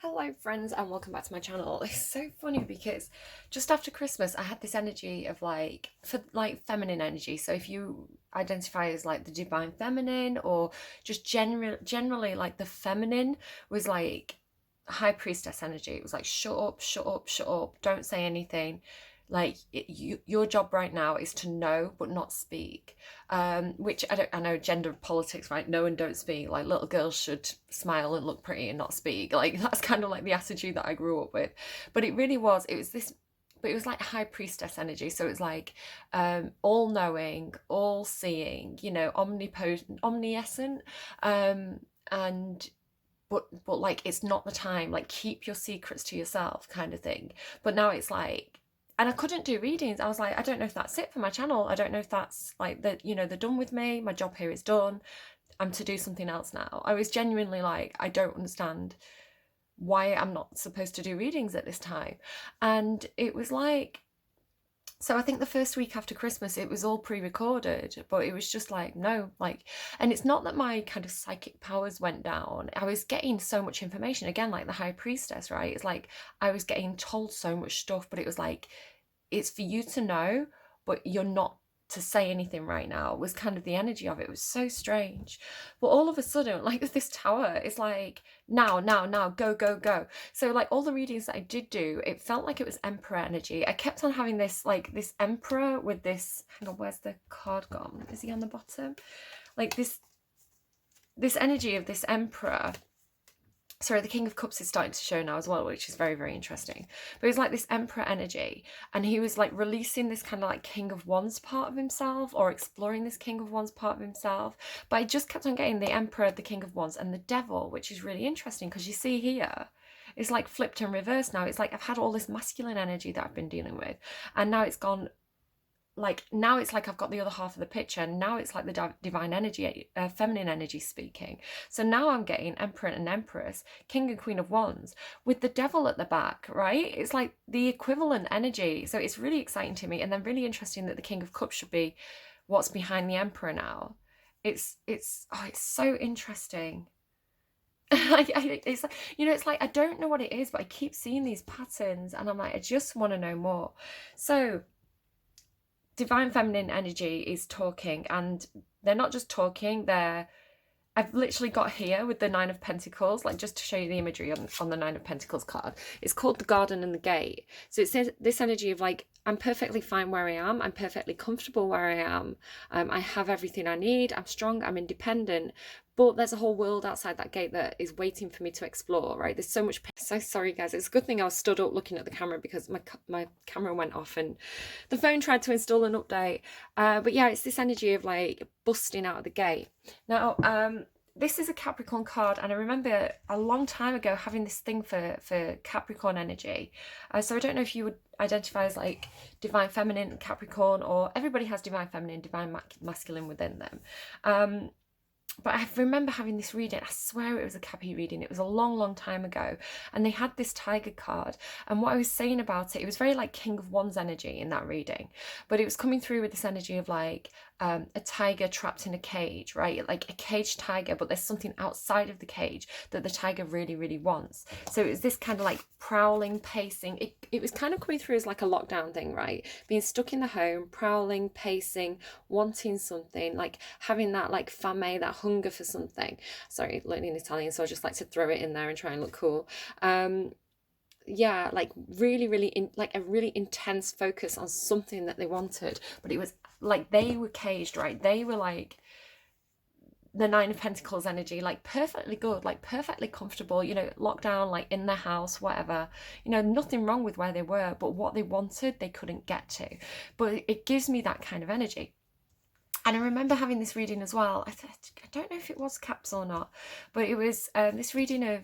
Hello friends and welcome back to my channel. It's so funny because just after Christmas I had this energy of feminine energy. So if you identify as like the divine feminine or just generally like the feminine was like high priestess energy. It was like shut up, shut up, shut up, don't say anything. Like your job right now is to know but not speak, which I know gender politics, right? Know and don't speak. Like little girls should smile and look pretty and not speak. Like that's kind of like the attitude that I grew up with. But it really was. It was this. But it was like high priestess energy. So it's like all knowing, all seeing. Omnipotent, omniscient, and but like it's not the time. Like keep your secrets to yourself, kind of thing. But now it's like. And I couldn't do readings. I was like, I don't know if that's it for my channel. I don't know if that's like they're done with me. My job here is done. I'm to do something else now. I was genuinely like, I don't understand why I'm not supposed to do readings at this time. And it was like, so I think the first week after Christmas, it was all pre-recorded, but it was just like, no, like, and it's not that my kind of psychic powers went down. I was getting so much information, again, like the high priestess, right? It's like, I was getting told so much stuff, but it was like, it's for you to know, but you're not to say anything right now, was kind of the energy of it. It was so strange. But all of a sudden, like with this tower, it's like now, go, go, go. So like all the readings that I did do, it felt like it was emperor energy. I kept on having this like this emperor with this, hang on, where's the card gone? Is he on the bottom? Like this energy of this emperor. Sorry, the King of Cups is starting to show now as well, which is very, very interesting. But it was like this Emperor energy, and he was like releasing this kind of like King of Wands part of himself, or exploring this King of Wands part of himself. But I just kept on getting the Emperor, the King of Wands, and the Devil, which is really interesting because you see here, it's like flipped and reversed now. It's like I've had all this masculine energy that I've been dealing with, and now it's gone. Like now it's like I've got the other half of the picture. Now it's like the divine energy, feminine energy speaking. So now I'm getting Emperor and Empress, King and Queen of Wands with the Devil at the back, right? It's like the equivalent energy. So it's really exciting to me, and then really interesting that the King of Cups should be what's behind the Emperor now. It's so interesting. It's like, it's like I don't know what it is, but I keep seeing these patterns, and I'm like, I just want to know more. So divine feminine energy is talking, and they're not just talking, I've literally got here with the Nine of Pentacles, like just to show you the imagery on the Nine of Pentacles card. It's called the Garden and the Gate. So it says this energy of like, I'm perfectly fine where I am. I'm perfectly comfortable where I am. I have everything I need. I'm strong. I'm independent. But there's a whole world outside that gate that is waiting for me to explore, right? There's so much. So sorry, guys. It's a good thing I was stood up looking at the camera because my camera went off and the phone tried to install an update. But yeah, it's this energy of like busting out of the gate. Now, this is a Capricorn card, and I remember a long time ago having this thing for Capricorn energy. So I don't know if you would identify as like divine feminine Capricorn, or everybody has divine feminine, divine masculine within them. But I remember having this reading. I swear it was a Cappy reading. It was a long, long time ago. And they had this tiger card. And what I was saying about it, it was very like King of Wands energy in that reading. But it was coming through with this energy of like a tiger trapped in a cage, right? Like a caged tiger, but there's something outside of the cage that the tiger really, really wants. So it was this kind of like prowling, pacing. It was kind of coming through as like a lockdown thing, right? Being stuck in the home, prowling, pacing, wanting something, like having that like fame, that hunger for something. Sorry, learning Italian, so I just like to throw it in there and try and look cool. Yeah, like really like a really intense focus on something that they wanted, but it was like they were caged, right? They were like the Nine of Pentacles energy, like perfectly good, like perfectly comfortable, locked down, like in their house, whatever, nothing wrong with where they were, but what they wanted they couldn't get to. But it gives me that kind of energy. And I remember having this reading as well. I don't know if it was Caps or not, but it was this reading of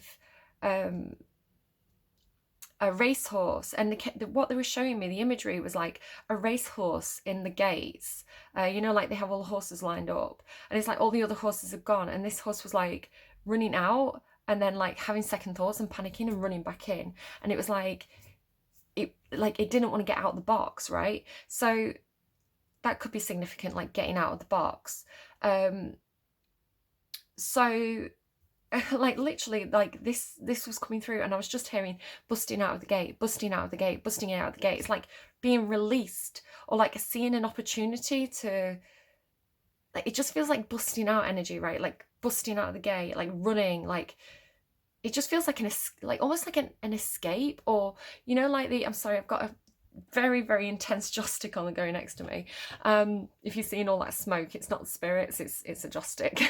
a racehorse, and what they were showing me, the imagery was like a racehorse in the gates. Like they have all the horses lined up, and it's like all the other horses have gone, and this horse was like running out and then like having second thoughts and panicking and running back in, and it was like it didn't want to get out of the box, right? So that could be significant, like getting out of the box. So like literally, like this was coming through, and I was just hearing busting out of the gate, busting out of the gate, busting out of the gate. It's like being released, or like seeing an opportunity to, like, it just feels like busting out energy, right? Like busting out of the gate, like running, like it just feels like like almost like an escape, or you know, like I'm sorry, I've got a very, very intense joss stick on going next to me. If you're seeing all that smoke, it's not spirits, it's a joss stick.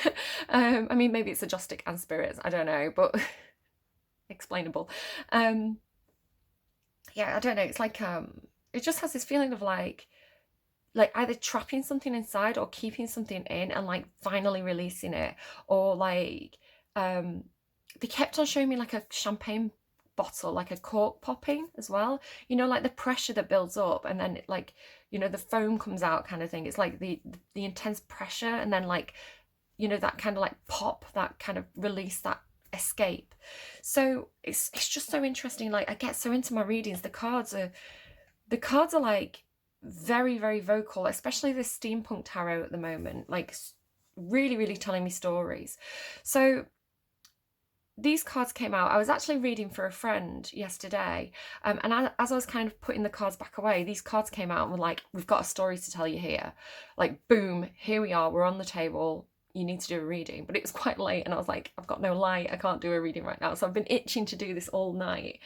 I mean, maybe it's a joss stick and spirits, I don't know, but explainable. Yeah, I don't know, it's like it just has this feeling of like either trapping something inside or keeping something in and like finally releasing it, or like they kept on showing me like a champagne bottle, like a cork popping as well, you know, like the pressure that builds up, and then like, you know, the foam comes out kind of thing. It's like the intense pressure, and then like, you know, that kind of like pop, that kind of release, that escape. So it's just so interesting. Like I get so into my readings, the cards are like very, very vocal, especially the steampunk tarot at the moment, like really, really telling me stories. So these cards came out. I was actually reading for a friend yesterday, and as I was kind of putting the cards back away, these cards came out and were like, we've got a story to tell you here. Like, boom, here we are, we're on the table, you need to do a reading. But it was quite late, and I was like, I've got no light, I can't do a reading right now. So I've been itching to do this all night.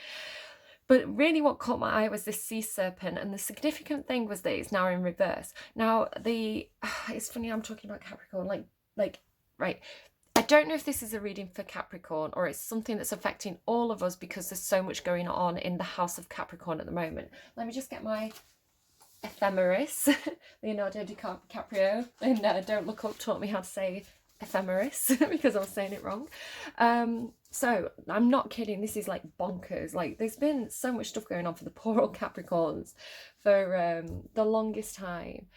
But really what caught my eye was this sea serpent, and the significant thing was that it's now in reverse. Now, it's funny I'm talking about Capricorn, like, right, I don't know if this is a reading for Capricorn or it's something that's affecting all of us, because there's so much going on in the house of Capricorn at the moment. Let me just get my ephemeris, Leonardo DiCaprio, and Don't Look Up taught me how to say ephemeris because I was saying it wrong. So I'm not kidding, this is like bonkers. Like there's been so much stuff going on for the poor old Capricorns for the longest time.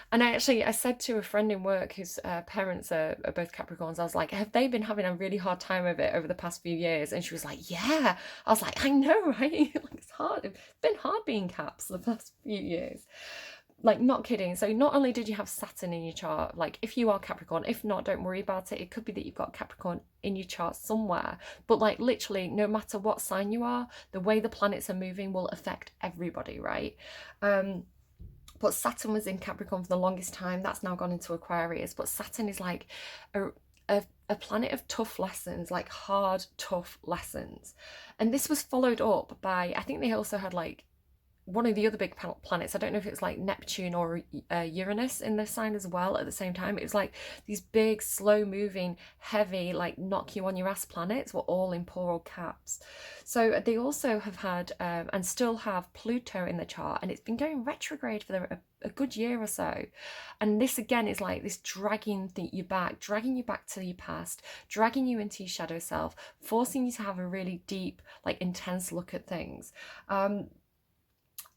And I said to a friend in work whose parents are both Capricorns, I was like, have they been having a really hard time of it over the past few years? And she was like, yeah. I was like, I know, right? Like, it's hard. It's been hard being Caps the past few years. Like, not kidding. So not only did you have Saturn in your chart, like if you are Capricorn, if not, don't worry about it. It could be that you've got Capricorn in your chart somewhere. But like literally, no matter what sign you are, the way the planets are moving will affect everybody, right? But Saturn was in Capricorn for the longest time. That's now gone into Aquarius. But Saturn is like a planet of tough lessons, like hard, tough lessons. And this was followed up by, I think they also had like one of the other big planets, I don't know if it's like Neptune or Uranus in the sign as well at the same time. It was like these big, slow moving, heavy, like knock you on your ass planets were all in poor old Caps. So they also have had and still have Pluto in the chart, and it's been going retrograde for a good year or so. And this again is like this dragging you back to your past, dragging you into your shadow self, forcing you to have a really deep, like intense look at things.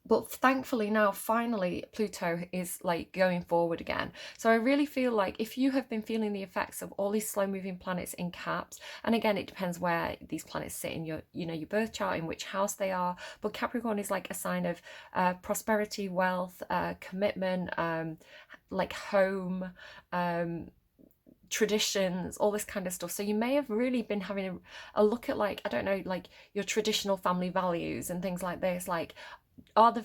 But thankfully now, finally, Pluto is like going forward again. So I really feel like if you have been feeling the effects of all these slow moving planets in Caps, and again, it depends where these planets sit in your, you know, your birth chart, in which house they are. But Capricorn is like a sign of prosperity, wealth, commitment, like home, traditions, all this kind of stuff. So you may have really been having a look at, like, I don't know, like your traditional family values and things like this. Like, are the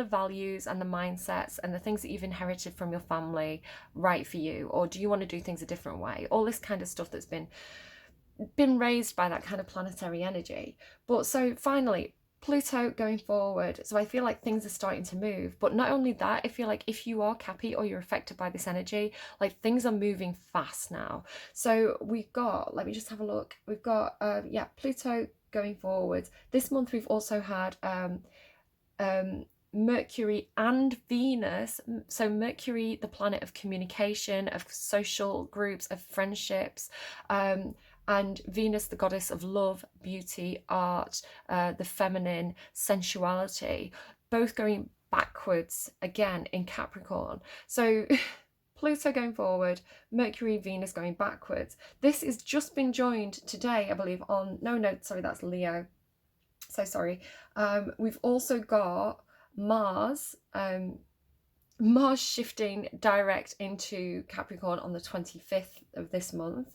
values and the mindsets and the things that you've inherited from your family right for you, or do you want to do things a different way? All this kind of stuff that's been raised by that kind of planetary energy. But so finally, Pluto going forward, so I feel like things are starting to move. But not only that, I feel like if you are Cappy or you're affected by this energy, like things are moving fast now. So we've got, let me just have a look, we've got Pluto going forward. This month we've also had Mercury and Venus. So Mercury, the planet of communication, of social groups, of friendships, and Venus, the goddess of love, beauty, art, the feminine, sensuality, both going backwards again in Capricorn. So Pluto going forward, Mercury, Venus going backwards. This has just been joined today, I believe, on, sorry, that's Leo. So sorry. We've also got Mars, Mars shifting direct into Capricorn on the 25th of this month.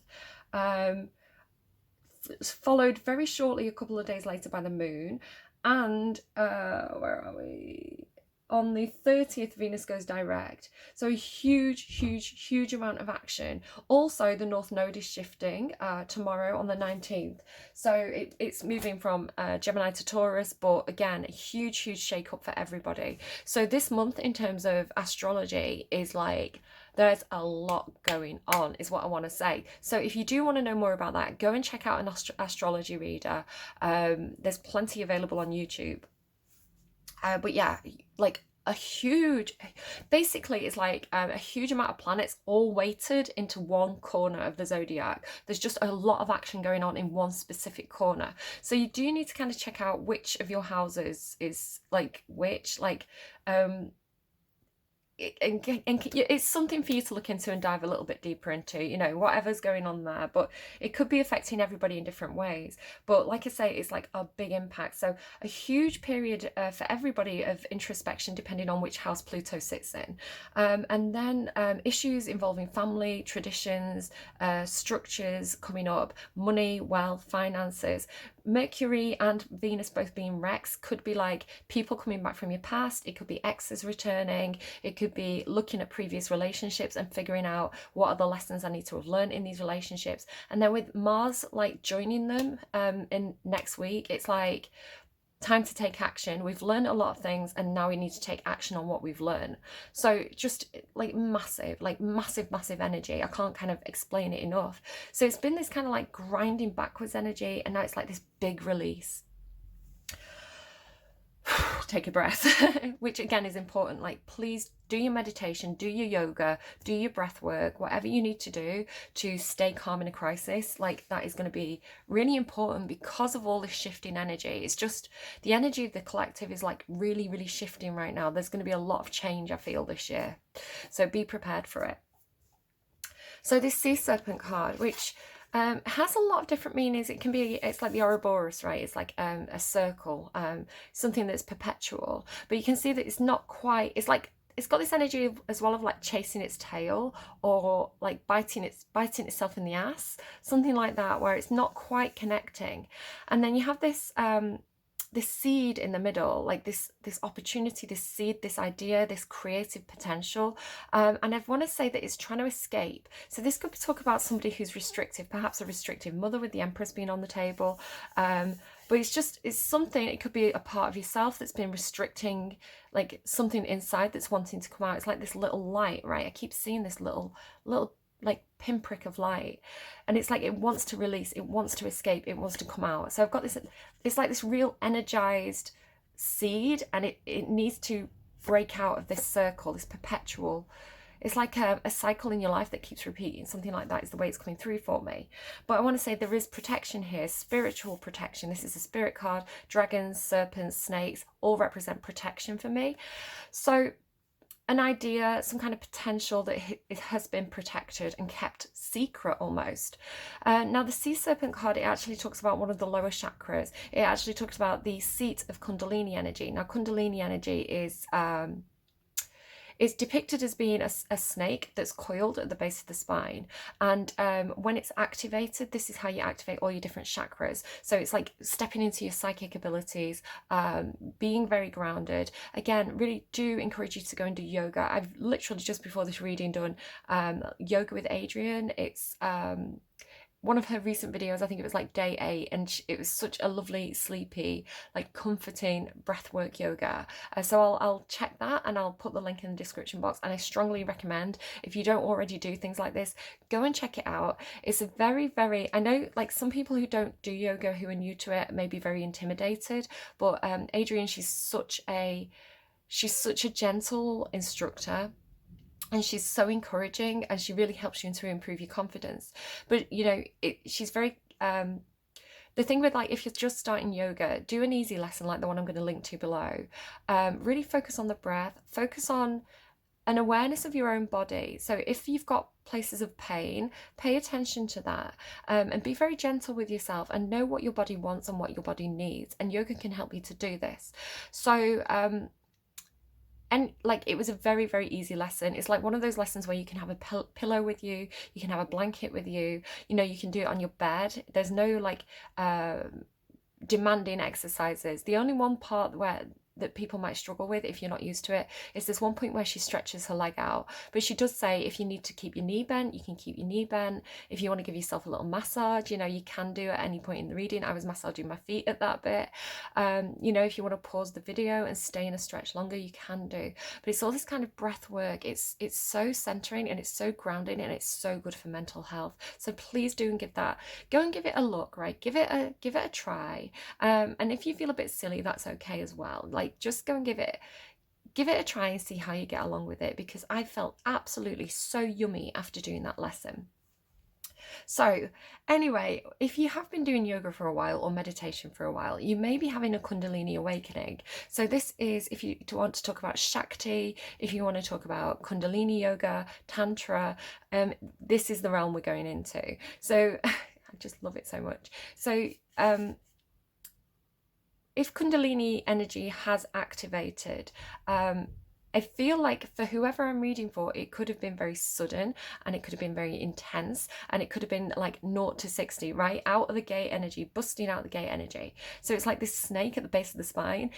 Followed very shortly a couple of days later by the moon. And where are we? On the 30th, Venus goes direct. So a huge amount of action. Also, the North Node is shifting tomorrow on the 19th. So it's moving from Gemini to Taurus, but again, a huge shake up for everybody. So this month in terms of astrology is like, there's a lot going on, is what I want to say. So if you do want to know more about that, go and check out an astrology reader. There's plenty available on YouTube. But yeah, like a huge, basically it's like a huge amount of planets all weighted into one corner of the zodiac. There's just a lot of action going on in one specific corner. So you do need to kind of check out which of your houses is like which, like and it's something for you to look into and dive a little bit deeper into, you know, whatever's going on there. But it could be affecting everybody in different ways. But like I say, it's like a big impact. So a huge period for everybody of introspection, depending on which house Pluto sits in. And then issues involving family, traditions, structures coming up, money, wealth, finances. Mercury and Venus both being Rex could be like people coming back from your past. It could be exes returning. It could be looking at previous relationships and figuring out what are the lessons I need to have learned in these relationships. And then with Mars like joining them in next week, it's like time to take action. We've learned a lot of things and now we need to take action on what we've learned. So just like massive energy. I can't kind of explain it enough. So it's been this kind of like grinding backwards energy, and now it's like this big release. Take a breath, which again is important. Like, please do your meditation, do your yoga, do your breath work, whatever you need to do to stay calm in a crisis. Like, that is going to be really important because of all this shifting energy. It's just the energy of the collective is like really shifting right now. There's going to be a lot of change, I feel, this year. So be prepared for it. So this Sea Serpent card, which has a lot of different meanings. It can be, it's like the Ouroboros, right? It's like a circle, something that's perpetual. But you can see that it's not quite, it's like, it's got this energy as well of like chasing its tail or like biting itself in the ass, something like that, where it's not quite connecting. And then you have this this seed in the middle, like this opportunity, this seed, this idea, this creative potential. And I want to say that it's trying to escape. So this could talk about somebody who's restrictive, perhaps a restrictive mother with the Empress being on the table. But it's something, it could be a part of yourself that's been restricting, like something inside that's wanting to come out. It's like this little light, right? I keep seeing this little like pinprick of light, and it's like it wants to release, it wants to escape, it wants to come out. So I've got this, it's like this real energized seed, and it needs to break out of this circle, this perpetual, it's like a cycle in your life that keeps repeating. Something like that is the way it's coming through for me. But I want to say there is protection here, spiritual protection. This is a spirit card. Dragons, serpents, snakes all represent protection for me. So an idea, some kind of potential that it has been protected and kept secret almost. Now the Sea Serpent card, it actually talks about one of the lower chakras. It actually talks about the seat of Kundalini energy. Now Kundalini energy is it's depicted as being a snake that's coiled at the base of the spine. And when it's activated, this is how you activate all your different chakras. So it's like stepping into your psychic abilities, being very grounded. Again, really do encourage you to go and do yoga. I've literally just before this reading done yoga with Adrienne. It's one of her recent videos, I think it was like day 8, and it was such a lovely, sleepy, like comforting breathwork yoga. So I'll check that and I'll put the link in the description box. And I strongly recommend, if you don't already do things like this, go and check it out. It's a very, I know like some people who don't do yoga, who are new to it, may be very intimidated, but Adrienne, she's such a gentle instructor. And she's so encouraging, and she really helps you to improve your confidence. But you know, she's very the thing with like, if you're just starting yoga, do an easy lesson like the one I'm going to link to below. Really focus on the breath, focus on an awareness of your own body. So if you've got places of pain, pay attention to that, and be very gentle with yourself and know what your body wants and what your body needs. And yoga can help you to do this. So and like it was a very, very easy lesson. It's like one of those lessons where you can have a pillow with you, you can have a blanket with you, you know, you can do it on your bed. There's no like demanding exercises. The only one part where that people might struggle with if you're not used to it is this one point where she stretches her leg out, but she does say if you need to keep your knee bent, you can keep your knee bent. If you want to give yourself a little massage, you know, you can do at any point in the reading. I was massaging my feet at that bit. You know, if you want to pause the video and stay in a stretch longer, you can do. But it's all this kind of breath work. It's so centering and it's so grounding and it's so good for mental health. So please do go and give it a look, right? Give it a try. And if you feel a bit silly, that's okay as well. Like, just go and give it a try and see how you get along with it, because I felt absolutely so yummy after doing that lesson. So anyway, if you have been doing yoga for a while or meditation for a while, you may be having a Kundalini Awakening. So this is, if you want to talk about Shakti, if you want to talk about Kundalini yoga, Tantra, this is the realm we're going into. So I just love it so much. So if Kundalini energy has activated, I feel like for whoever I'm reading for, it could have been very sudden and it could have been very intense and it could have been like 0 to 60, right? Out of the gate energy, busting out the gate energy. So it's like this snake at the base of the spine,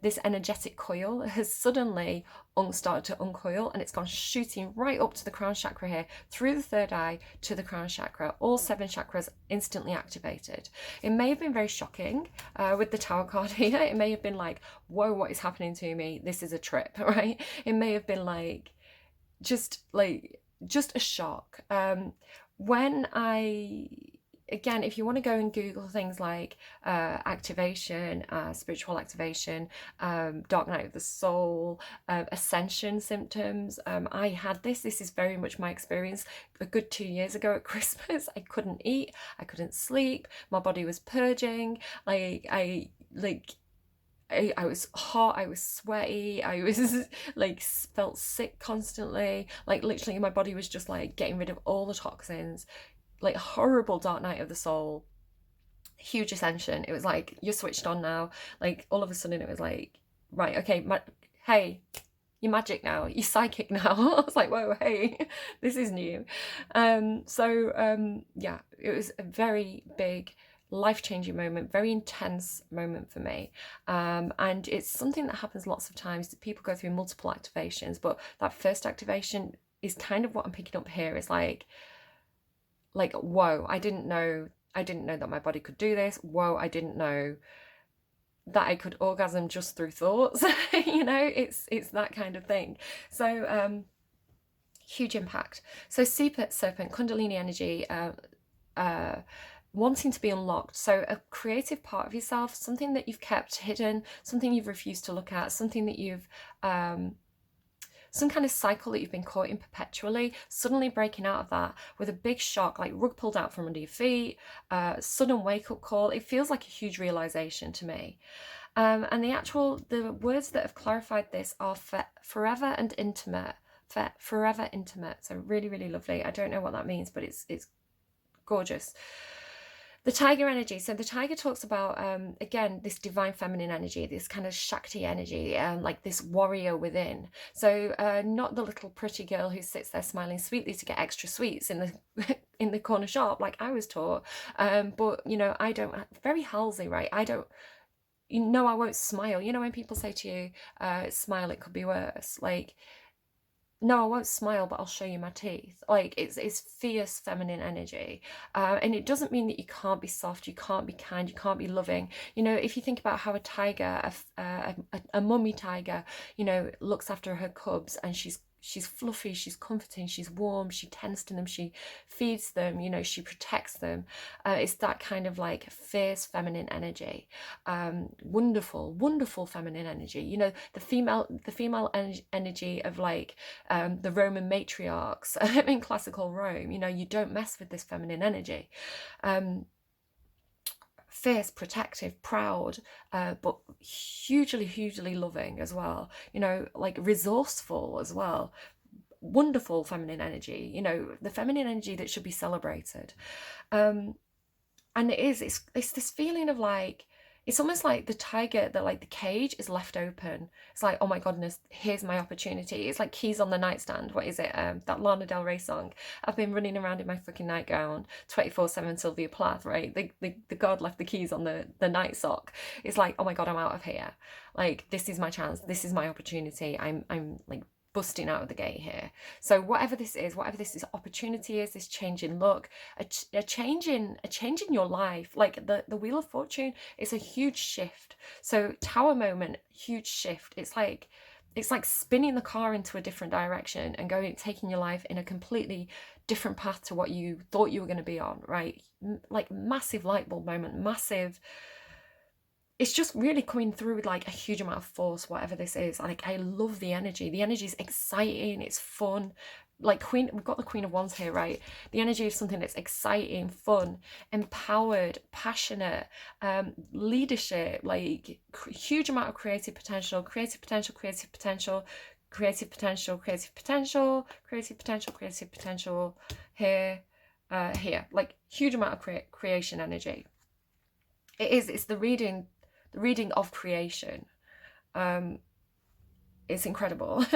this energetic coil has suddenly started to uncoil and it's gone shooting right up to the crown chakra here, through the third eye to the crown chakra, all 7 chakras instantly activated. It may have been very shocking with the Tower card here. It may have been like, whoa, what is happening to me? This is a trip, right? It may have been like just a shock. Again, if you want to go and Google things like activation, spiritual activation, dark night of the soul, ascension symptoms, I had this is very much my experience. A good 2 years ago at Christmas, I couldn't eat, I couldn't sleep, my body was purging, I was hot, I was sweaty, I was like felt sick constantly, like literally my body was just like getting rid of all the toxins, like horrible dark night of the soul, huge ascension. It was like, you're switched on now. Like all of a sudden it was like, right, okay, hey, you're magic now, you're psychic now. I was like, whoa, hey, this is new. Yeah, it was a very big life-changing moment, very intense moment for me, and it's something that happens lots of times. People go through multiple activations, but that first activation is kind of what I'm picking up here. Is like whoa, I didn't know that my body could do this. Whoa, I didn't know that I could orgasm just through thoughts. You know, it's that kind of thing. So huge impact. So serpent Kundalini energy, wanting to be unlocked. So a creative part of yourself, something that you've kept hidden, something you've refused to look at, something that you've some kind of cycle that you've been caught in perpetually, suddenly breaking out of that with a big shock, like rug pulled out from under your feet, sudden wake-up call. It feels like a huge realization to me. And the words that have clarified this are forever and intimate. Forever intimate. So really, really lovely. I don't know what that means, but it's gorgeous. The tiger energy. So the tiger talks about, again, this divine feminine energy, this kind of Shakti energy, like this warrior within. So not the little pretty girl who sits there smiling sweetly to get extra sweets in the in the corner shop, like I was taught. But, you know, I don't, very Halsey, right? I won't smile. You know, when people say to you, smile, it could be worse. Like, no, I won't smile, but I'll show you my teeth. Like, it's fierce feminine energy. And it doesn't mean that you can't be soft, you can't be kind, you can't be loving. You know, if you think about how a tiger, a mummy tiger, you know, looks after her cubs, and she's fluffy, she's comforting, she's warm, she tends to them, she feeds them, you know, she protects them. It's that kind of like fierce feminine energy. Wonderful feminine energy. You know, the female energy of like the Roman matriarchs in classical Rome. You know, you don't mess with this feminine energy. Fierce, protective, proud, but hugely loving as well. You know, like resourceful as well. Wonderful feminine energy. You know, the feminine energy that should be celebrated. And it's this feeling of like, it's almost like the tiger, that like the cage is left open. It's like, oh my goodness, here's my opportunity. It's like keys on the nightstand. What is it? That Lana Del Rey song. I've been running around in my fucking nightgown 24/7 Sylvia Plath, right? The god left the keys on the night sock. It's like, oh my god, I'm out of here. Like, this is my chance. This is my opportunity. I'm like busting out of the gate here. So whatever this is opportunity is, this change in look, a change in your life, like the Wheel of Fortune is a huge shift. So Tower moment, huge shift. It's like spinning the car into a different direction and taking your life in a completely different path to what you thought you were going to be on, right? Like massive light bulb moment, massive. It's just really coming through with like a huge amount of force, whatever this is. Like, I love the energy. The energy is exciting, it's fun. Like we've got the Queen of Wands here, right? The energy of something that's exciting, fun, empowered, passionate, leadership, like huge amount of creative potential, creative potential, creative potential, creative potential, creative potential, creative potential, creative potential here, here, like huge amount of creation energy. It's the reading of creation. It's incredible.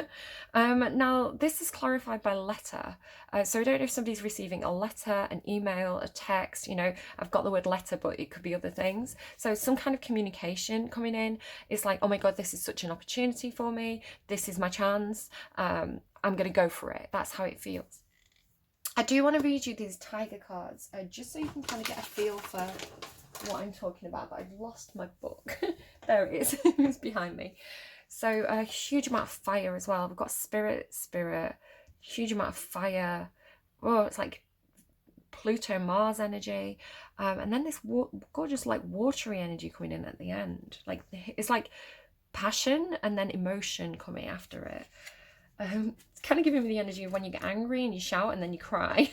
Now, this is clarified by letter. So I don't know if somebody's receiving a letter, an email, a text. You know, I've got the word letter, but it could be other things. So some kind of communication coming in. It's like, oh my God, this is such an opportunity for me. This is my chance. I'm going to go for it. That's how it feels. I do want to read you these tiger cards, just so you can kind of get a feel for what I'm talking about, but I've lost my book. There it is. It's behind me. So a huge amount of fire as well. We've got spirit, huge amount of fire. Oh, it's like Pluto, Mars energy. And then this gorgeous like watery energy coming in at the end. Like, it's like passion and then emotion coming after it. It's kind of giving me the energy of when you get angry and you shout and then you cry.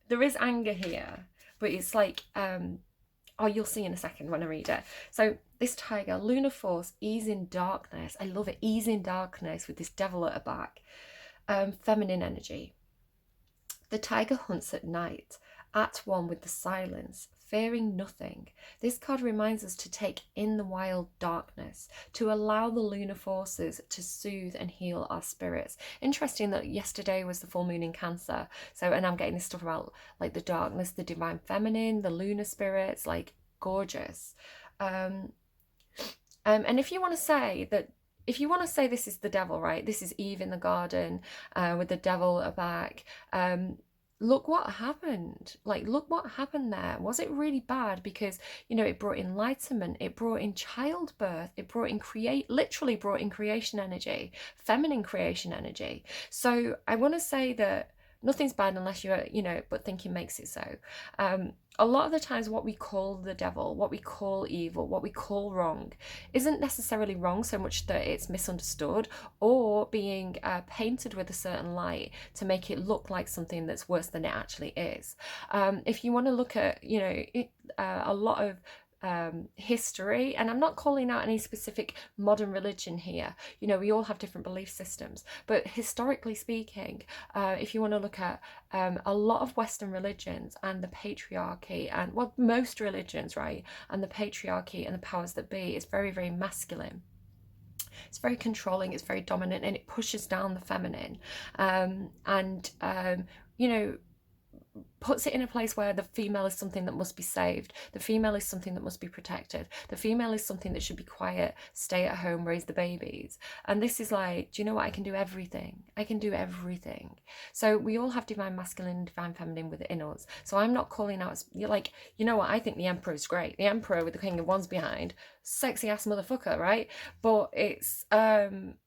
There is anger here, but it's like, oh, you'll see in a second when I read it. So this tiger, lunar force, ease in darkness. I love it. Ease in darkness with this devil at her back. Feminine energy. The tiger hunts at night, at one with the silence, fearing nothing. This card reminds us to take in the wild darkness, to allow the lunar forces to soothe and heal our spirits. Interesting that yesterday was the full moon in Cancer. So, and I'm getting this stuff about like the darkness, the divine feminine, the lunar spirits, like gorgeous. And if you want to say that, this is the devil, right? This is Eve in the garden with the devil at back. Look what happened. Like, look what happened there. Was it really bad? Because, you know, it brought enlightenment, it brought in childbirth, it brought in literally brought in creation energy, feminine creation energy. So I want to say that nothing's bad unless you're, you know, but thinking makes it so. A lot of the times what we call the devil, what we call evil, what we call wrong, isn't necessarily wrong so much that it's misunderstood or being painted with a certain light to make it look like something that's worse than it actually is. If you want to look at, you know, a lot of history, and I'm not calling out any specific modern religion here, you know, we all have different belief systems, but historically speaking, if you want to look at a lot of Western religions and the patriarchy, and well, most religions, right, and the patriarchy and the powers that be, is very, very masculine. It's very controlling, it's very dominant, and it pushes down the feminine, you know, puts it in a place where the female is something that must be saved. The female is something that must be protected. The female is something that should be quiet, stay at home, raise the babies. And this is like, do you know what? I can do everything. I can do everything. So we all have divine masculine and divine feminine within us. So I'm not calling out, you're like, you know what? I think the Emperor is great. The Emperor with the King of Wands behind, sexy ass motherfucker, right? But it's, I'm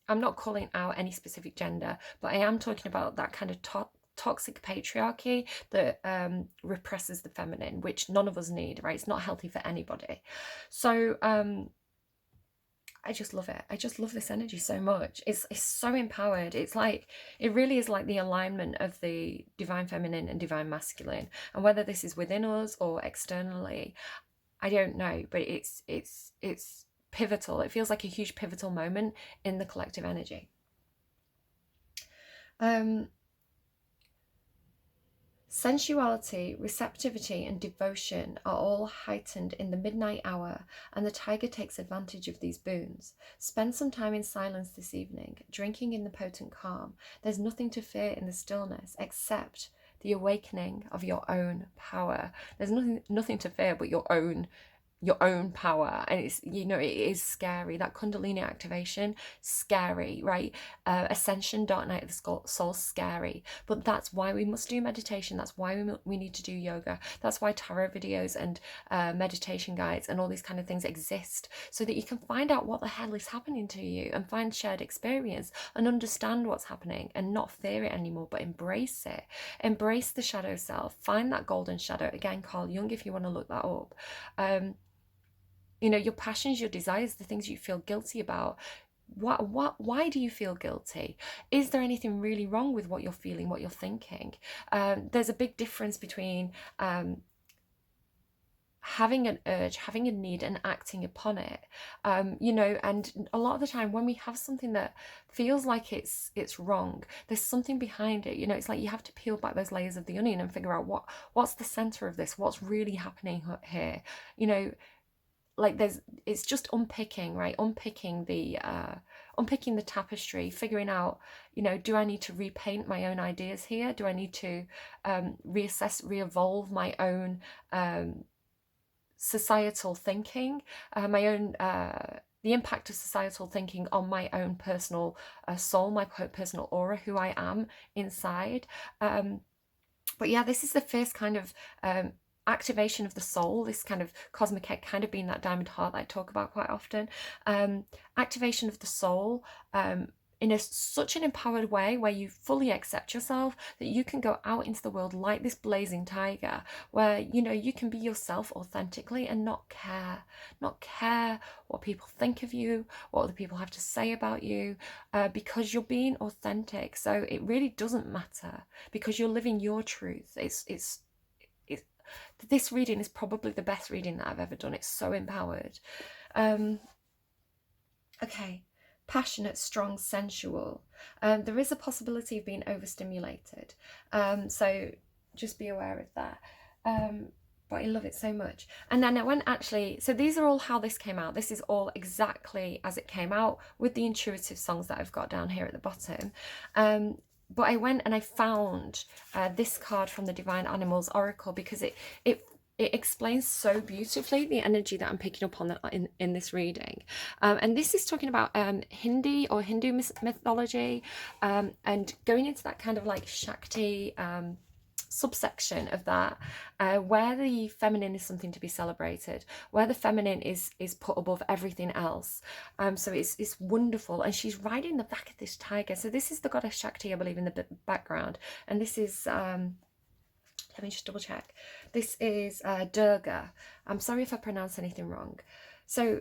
not calling out any specific gender, but I am talking about that kind of toxic patriarchy that represses the feminine, which none of us need, right? It's not healthy for anybody. So I just love it. I just love this energy so much. It's so empowered. It's like, it really is like the alignment of the divine feminine and divine masculine. And whether this is within us or externally, I don't know, but it's pivotal. It feels like a huge pivotal moment in the collective energy. Sensuality, receptivity, and devotion are all heightened in the midnight hour, and the tiger takes advantage of these boons. Spend some time in silence this evening, drinking in the potent calm. There's nothing to fear in the stillness except the awakening of your own power. There's nothing to fear but your own power. And it's, you know, it is scary. That Kundalini activation, scary, right? Ascension, dark night of the soul, scary. But that's why we must do meditation. That's why we need to do yoga. That's why tarot videos and meditation guides and all these kind of things exist, so that you can find out what the hell is happening to you and find shared experience and understand what's happening and not fear it anymore, but embrace it. Embrace the shadow self. Find that golden shadow. Again, Carl Jung, if you want to look that up. You know, your passions, your desires, the things you feel guilty about. Why do you feel guilty? Is there anything really wrong with what you're feeling, what you're thinking? There's a big difference between having an urge, having a need, and acting upon it. You know, and a lot of the time when we have something that feels like it's wrong, there's something behind it. You know, it's like you have to peel back those layers of the onion and figure out what's the center of this, what's really happening here. You know, like it's just unpicking, right? Unpicking the tapestry, figuring out, you know, do I need to repaint my own ideas here? Do I need to reassess, re-evolve my own societal thinking, my own the impact of societal thinking on my own personal soul, my personal aura, who I am inside. But yeah, this is the first kind of activation of the soul, this kind of cosmic egg kind of being that diamond heart that I talk about quite often. Activation of the soul in such an empowered way, where you fully accept yourself, that you can go out into the world like this blazing tiger, where, you know, you can be yourself authentically and not care what people think of you, what other people have to say about you, because you're being authentic. So it really doesn't matter, because you're living your truth. This reading is probably the best reading that I've ever done. It's so empowered. Okay. Passionate, strong, sensual. There is a possibility of being overstimulated. So just be aware of that. But I love it so much. And then I went so these are all how this came out. This is all exactly as it came out, with the intuitive songs that I've got down here at the bottom. But I went and I found this card from the Divine Animals Oracle, because it explains so beautifully the energy that I'm picking up on in this reading. And this is talking about Hindi or Hindu mythology, and going into that kind of like Shakti subsection of that, where the feminine is something to be celebrated, where the feminine is put above everything else. So it's wonderful. And she's riding the back of this tiger. So this is the goddess Shakti, I believe, in the background. And this is let me just double check. This is Durga. I'm sorry if I pronounce anything wrong. So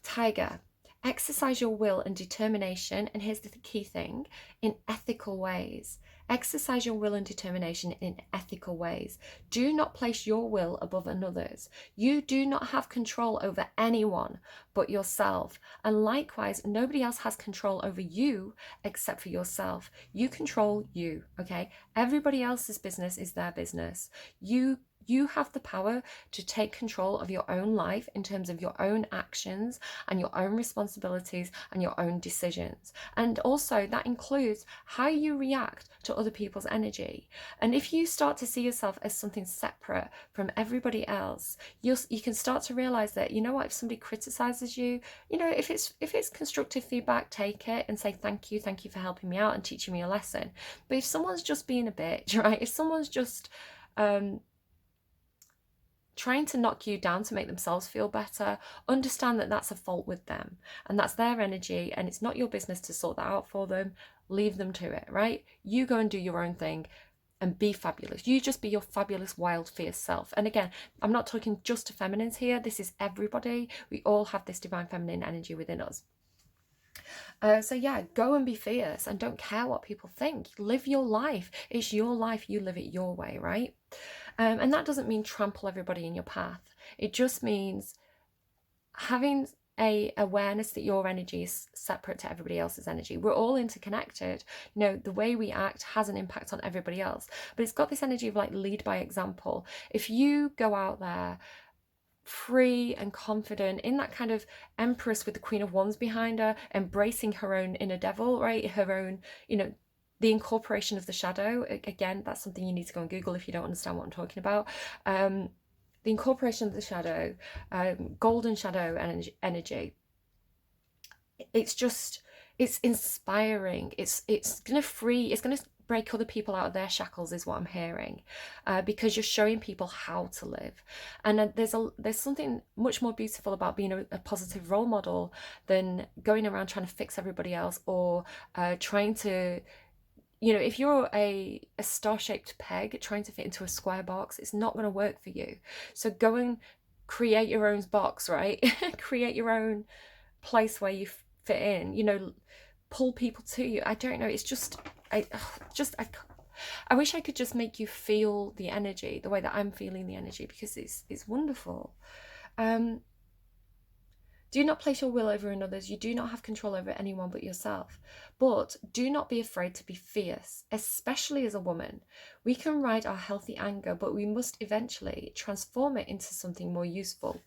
tiger, exercise your will and determination, and here's the key thing, in ethical ways. Exercise your will and determination in ethical ways. Do not place your will above another's. You do not have control over anyone but yourself. And likewise, nobody else has control over you except for yourself. You control you, okay? Everybody else's business is their business. You have the power to take control of your own life in terms of your own actions and your own responsibilities and your own decisions. And also that includes how you react to other people's energy. And if you start to see yourself as something separate from everybody else, you can start to realize that, you know what, if somebody criticizes you, you know, if it's constructive feedback, take it and say thank you for helping me out and teaching me a lesson. But if someone's just being a bitch, right, if someone's just trying to knock you down to make themselves feel better, understand that that's a fault with them, and that's their energy, and it's not your business to sort that out for them. Leave them to it, right? You go and do your own thing and be fabulous. You just be your fabulous, wild, fierce self. And again, I'm not talking just to feminines here. This is everybody. We all have this divine feminine energy within us. So yeah, go and be fierce and don't care what people think. Live your life. It's your life. You live it your way, right? And that doesn't mean trample everybody in your path. It just means having a awareness that your energy is separate to everybody else's energy. We're all interconnected. You know, the way we act has an impact on everybody else, but it's got this energy of like lead by example. If you go out there free and confident in that kind of empress with the Queen of Wands behind her, embracing her own inner devil, right? Her own, you know, the incorporation of the shadow. Again, that's something you need to go and Google if you don't understand what I'm talking about. The incorporation of the shadow, golden shadow energy. It's just, it's inspiring. It's gonna break other people out of their shackles, is what I'm hearing, because you're showing people how to live. And there's something much more beautiful about being a positive role model than going around trying to fix everybody else, or trying to, you know, if you're a star-shaped peg trying to fit into a square box, it's not going to work for you. So go and create your own box, right? Create your own place where you fit in, you know, pull people to you. I don't know, it's just I wish I could just make you feel the energy the way that I'm feeling the energy, because it's wonderful. Do not place your will over others. You do not have control over anyone but yourself. But do not be afraid to be fierce, especially as a woman. We can ride our healthy anger, but we must eventually transform it into something more useful.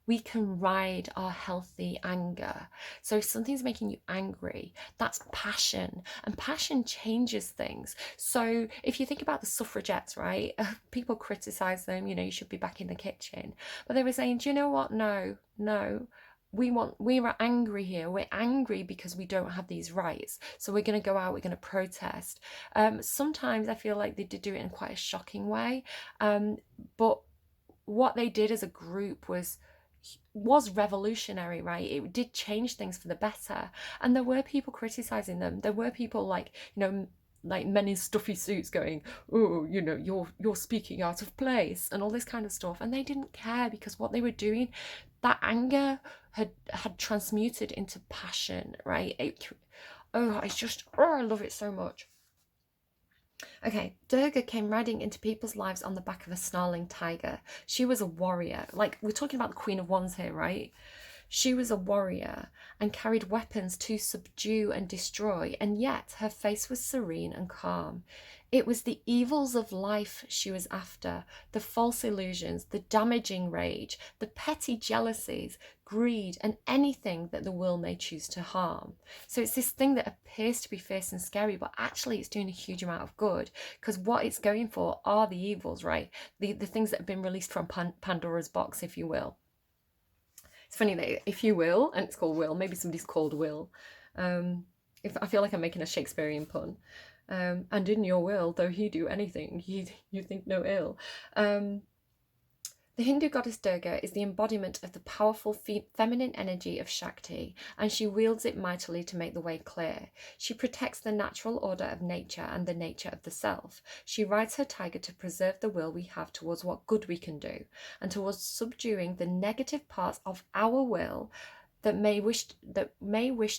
We can ride our healthy anger. So if something's making you angry, that's passion, and passion changes things. So if you think about the suffragettes, right? People criticize them, you know, you should be back in the kitchen. But they were saying, do you know what? No. We are angry here. We're angry because we don't have these rights. So we're going to go out, we're going to protest. Sometimes I feel like they did do it in quite a shocking way. But what they did as a group was revolutionary, right? It did change things for the better. And there were people criticizing them. There were people like, you know, like men in stuffy suits going, oh, you know, you're speaking out of place and all this kind of stuff. And they didn't care, because what they were doing, that anger had transmuted into passion, right? I love it so much. Okay, Durga came riding into people's lives on the back of a snarling tiger. She was a warrior. Like, we're talking about the Queen of Wands here, right? She was a warrior and carried weapons to subdue and destroy, and yet her face was serene and calm. It was the evils of life she was after, the false illusions, the damaging rage, the petty jealousies, greed, and anything that the will may choose to harm. So it's this thing that appears to be fierce and scary, but actually it's doing a huge amount of good, because what it's going for are the evils, right? The things that have been released from Pandora's box, if you will. It's funny that if you will, and it's called Will, maybe somebody's called Will. If I feel like I'm making a Shakespearean pun. And in your will, though he do anything, you think no ill. The Hindu goddess Durga is the embodiment of the powerful feminine energy of Shakti, and she wields it mightily to make the way clear. She protects the natural order of nature and the nature of the self. She rides her tiger to preserve the will we have towards what good we can do, and towards subduing the negative parts of our will that may wish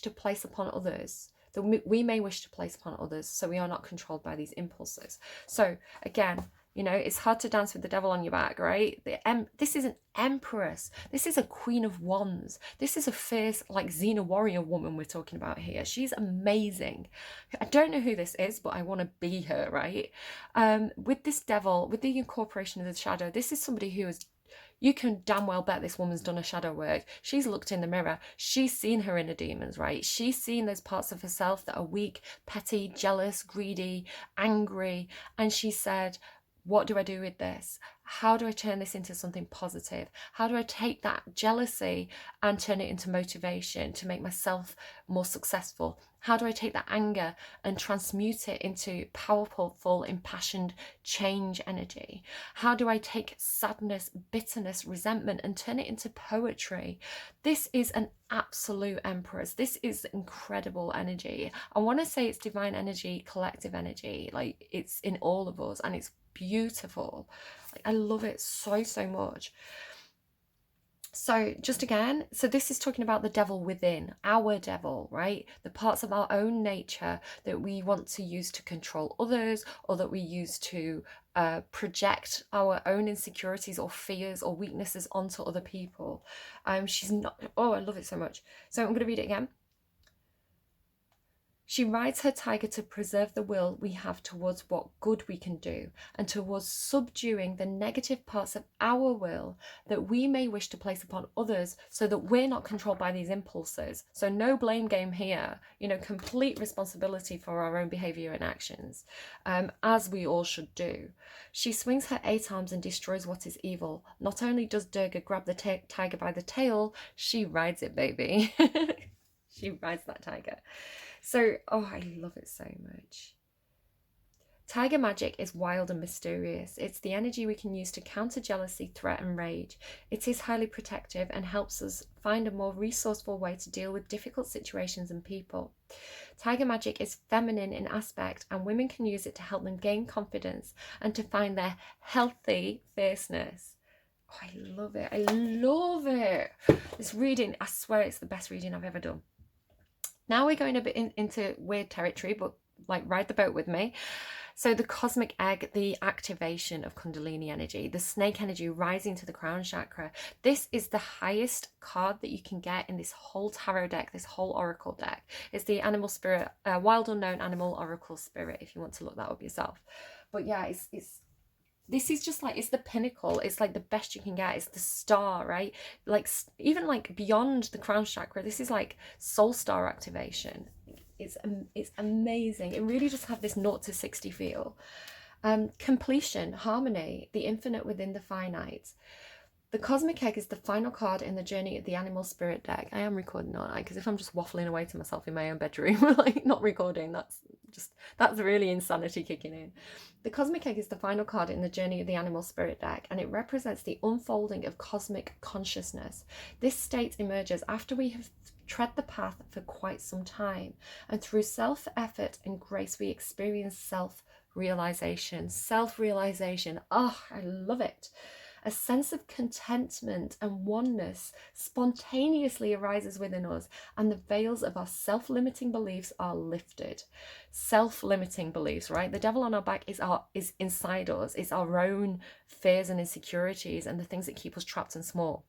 to place upon others. That we may wish to place upon others, so we are not controlled by these impulses. So again, you know, it's hard to dance with the devil on your back, right? This is an empress. This is a Queen of Wands. This is a fierce, like, Xena warrior woman we're talking about here. She's amazing. I don't know who this is, but I want to be her, right? With this devil, with the incorporation of the shadow, this is somebody who is, you can damn well bet this woman's done a shadow work. She's looked in the mirror. She's seen her inner demons, right? She's seen those parts of herself that are weak, petty, jealous, greedy, angry. And she said, what do I do with this? How do I turn this into something positive? How do I take that jealousy and turn it into motivation to make myself more successful? How do I take that anger and transmute it into powerful, impassioned change energy? How do I take sadness, bitterness, resentment and turn it into poetry? This is an absolute empress. This is incredible energy. I want to say it's divine energy, collective energy. Like, it's in all of us, and it's beautiful. Like, I love it so much. So just again, so this is talking about the devil within, our devil, right? The parts of our own nature that we want to use to control others, or that we use to project our own insecurities or fears or weaknesses onto other people. She's not, oh, I love it so much. So I'm going to read it again. She rides her tiger to preserve the will we have towards what good we can do and towards subduing the negative parts of our will that we may wish to place upon others so that we're not controlled by these impulses. So no blame game here, complete responsibility for our own behavior and actions, as we all should do. She swings her 8 arms and destroys what is evil. Not only does Durga grab the tiger by the tail, she rides it, baby. She rides that tiger. So, oh, I love it so much. Tiger magic is wild and mysterious. It's the energy we can use to counter jealousy, threat, and rage. It is highly protective and helps us find a more resourceful way to deal with difficult situations and people. Tiger magic is feminine in aspect, and women can use it to help them gain confidence and to find their healthy fierceness. Oh, I love it. I love it. This reading, I swear it's the best reading I've ever done. Now we're going a bit into weird territory, but ride the boat with me. So the cosmic egg, the activation of Kundalini energy, the snake energy rising to the crown chakra. This is the highest card that you can get in this whole tarot deck, this whole oracle deck. It's the animal spirit, wild unknown animal oracle spirit, if you want to look that up yourself. But yeah, this is just it's the pinnacle. It's the best you can get. It's the star, right? Even beyond the crown chakra, this is soul star activation. It's amazing. It really just have this 0 to 60 feel. Completion, harmony, the infinite within the finite. The cosmic egg is the final card in the journey of the animal spirit deck. I am recording, aren't I? Because if I'm just waffling away to myself in my own bedroom, not recording, that's really insanity kicking in. The cosmic egg is the final card in the journey of the animal spirit deck, and it represents the unfolding of cosmic consciousness. This state emerges after we have tread the path for quite some time, and through self-effort and grace we experience self-realization. Oh, I love it. A sense of contentment and oneness spontaneously arises within us, and the veils of our self-limiting beliefs are lifted. Self-limiting beliefs, right? The devil on our back is inside us. It's our own fears and insecurities and the things that keep us trapped and small.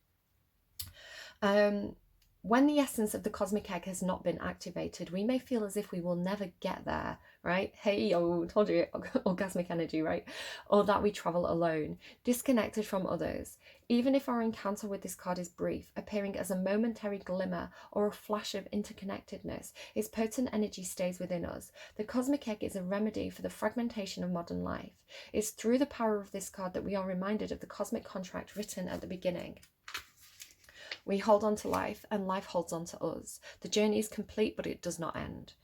When the essence of the cosmic egg has not been activated, we may feel as if we will never get there, right? Hey, told you, orgasmic energy, right? Or that we travel alone, disconnected from others. Even if our encounter with this card is brief, appearing as a momentary glimmer or a flash of interconnectedness, its potent energy stays within us. The cosmic egg is a remedy for the fragmentation of modern life. It's through the power of this card that we are reminded of the cosmic contract written at the beginning. We hold on to life, and life holds on to us. The journey is complete, but it does not end.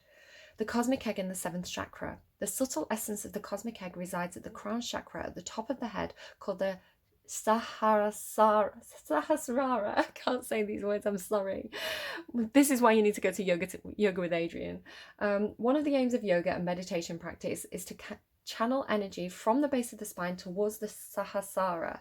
The cosmic egg in the 7th chakra. The subtle essence of the cosmic egg resides at the crown chakra at the top of the head, called the Sahasrara. I can't say these words, I'm sorry. This is why you need to go to Yoga with Adriene. One of the aims of yoga and meditation practice is to channel energy from the base of the spine towards the Sahasrara.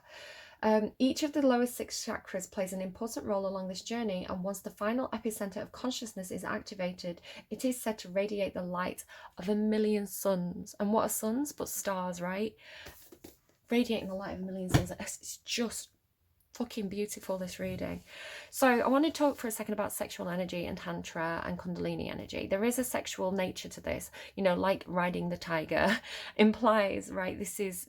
Each of the lower 6 chakras plays an important role along this journey, and once the final epicenter of consciousness is activated, it is said to radiate the light of 1,000,000 suns. And what are suns but stars, right? Radiating the light of 1,000,000 suns. It's just fucking beautiful, this reading. So I want to talk for a second about sexual energy and Tantra and Kundalini energy. There is a sexual nature to this, like riding the tiger implies, right? This is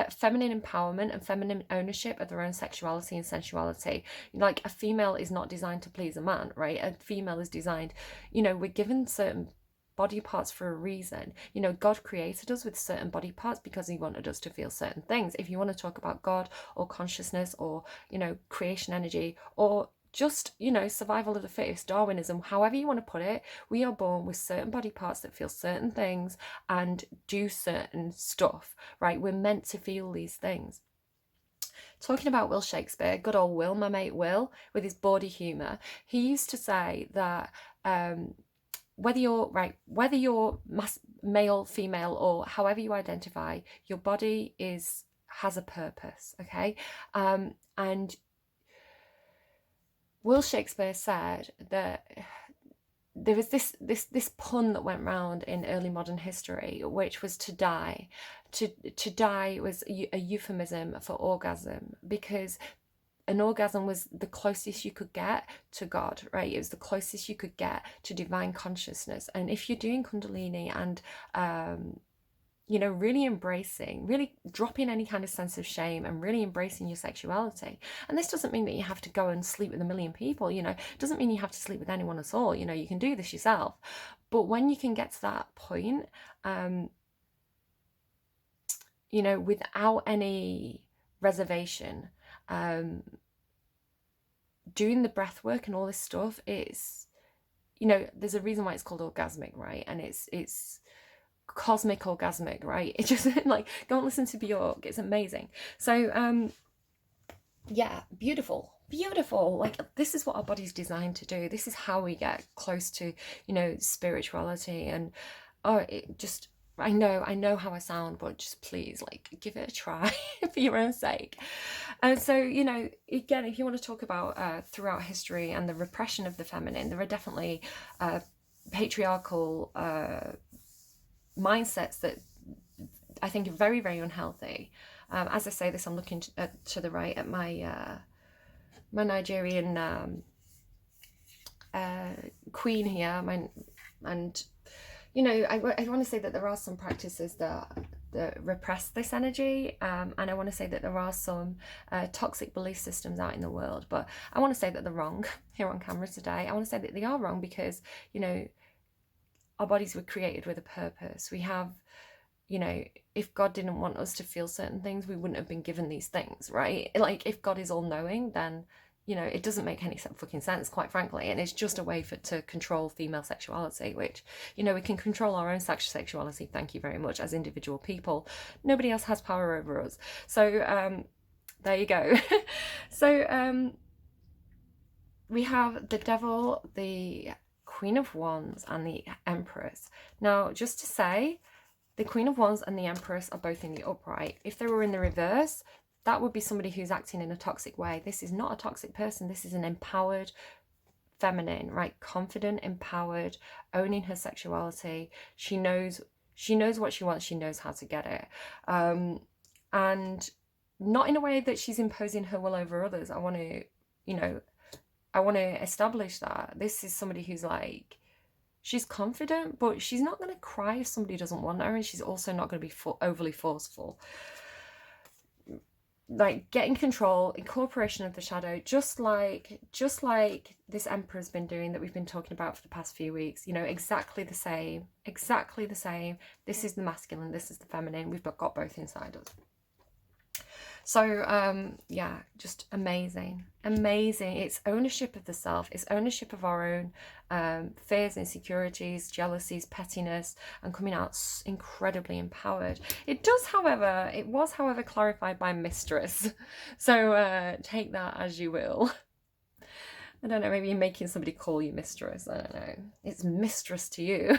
feminine empowerment and feminine ownership of their own sexuality and sensuality. A female is not designed to please a man, right? A female is designed, we're given certain body parts for a reason. God created us with certain body parts because he wanted us to feel certain things. If you want to talk about God or consciousness or, creation energy or just, survival of the fittest, Darwinism, however you want to put it, we are born with certain body parts that feel certain things and do certain stuff, right? We're meant to feel these things. Talking about Will Shakespeare, good old Will, my mate Will, with his bawdy humour, he used to say that whether you're male, female, or however you identify, your body has a purpose, okay? And Will Shakespeare said that there was this pun that went round in early modern history, which was to die. To die was a euphemism for orgasm, because an orgasm was the closest you could get to God, right? It was the closest you could get to divine consciousness. And if you're doing Kundalini and you know, really embracing, really dropping any kind of sense of shame and really embracing your sexuality. And this doesn't mean that you have to go and sleep with a million people, you know, it doesn't mean you have to sleep with anyone at all, you know, you can do this yourself. But when you can get to that point, you know, without any reservation, doing the breath work and all this stuff, is, you know, there's a reason why it's called orgasmic, right? And it's cosmic orgasmic, right? It just, like, go and listen to Bjork, it's amazing. So yeah, beautiful, like, this is what our body's designed to do. This is how we get close to, you know, spirituality. And it just, I know how I sound, but just please, like, give it a try for your own sake. And so, you know, again, if you want to talk about throughout history and the repression of the feminine, there are definitely patriarchal mindsets that I think are very, very unhealthy. As I say this, I'm looking to the right at my my Nigerian queen here, and you know, I want to say that there are some practices that repress this energy, and I want to say that there are some toxic belief systems out in the world, but I want to say that they're wrong here on camera today. I want to say that they are wrong because, you know, our bodies were created with a purpose. We have, you know, if God didn't want us to feel certain things, we wouldn't have been given these things, right? Like, if God is all knowing, then, you know, it doesn't make any fucking sense, quite frankly. And it's just a way to control female sexuality, which, you know, we can control our own sexuality, thank you very much, as individual people. Nobody else has power over us. So there you go. So we have the Devil, the Queen of Wands, and the Empress. Now, just to say, the Queen of Wands and the Empress are both in the upright. If they were in the reverse, that would be somebody who's acting in a toxic way. This is not a toxic person. This is an empowered feminine, right? Confident, empowered, owning her sexuality. She knows what she wants. She knows how to get it. And not in a way that she's imposing her will over others. I want to, you know, I want to establish that this is somebody who's like, she's confident, but she's not going to cry if somebody doesn't want her, and she's also not going to be overly forceful. Like, getting control, incorporation of the shadow, just like this Emperor's been doing, that we've been talking about for the past few weeks. You know, exactly the same. This is the masculine, this is the feminine. We've got both inside us. So yeah, just amazing. It's ownership of the self. It's ownership of our own fears, insecurities, jealousies, pettiness, and coming out incredibly empowered. It was however clarified by Mistress. So take that as you will. I don't know, maybe you're making somebody call you Mistress. I don't know. It's Mistress to you.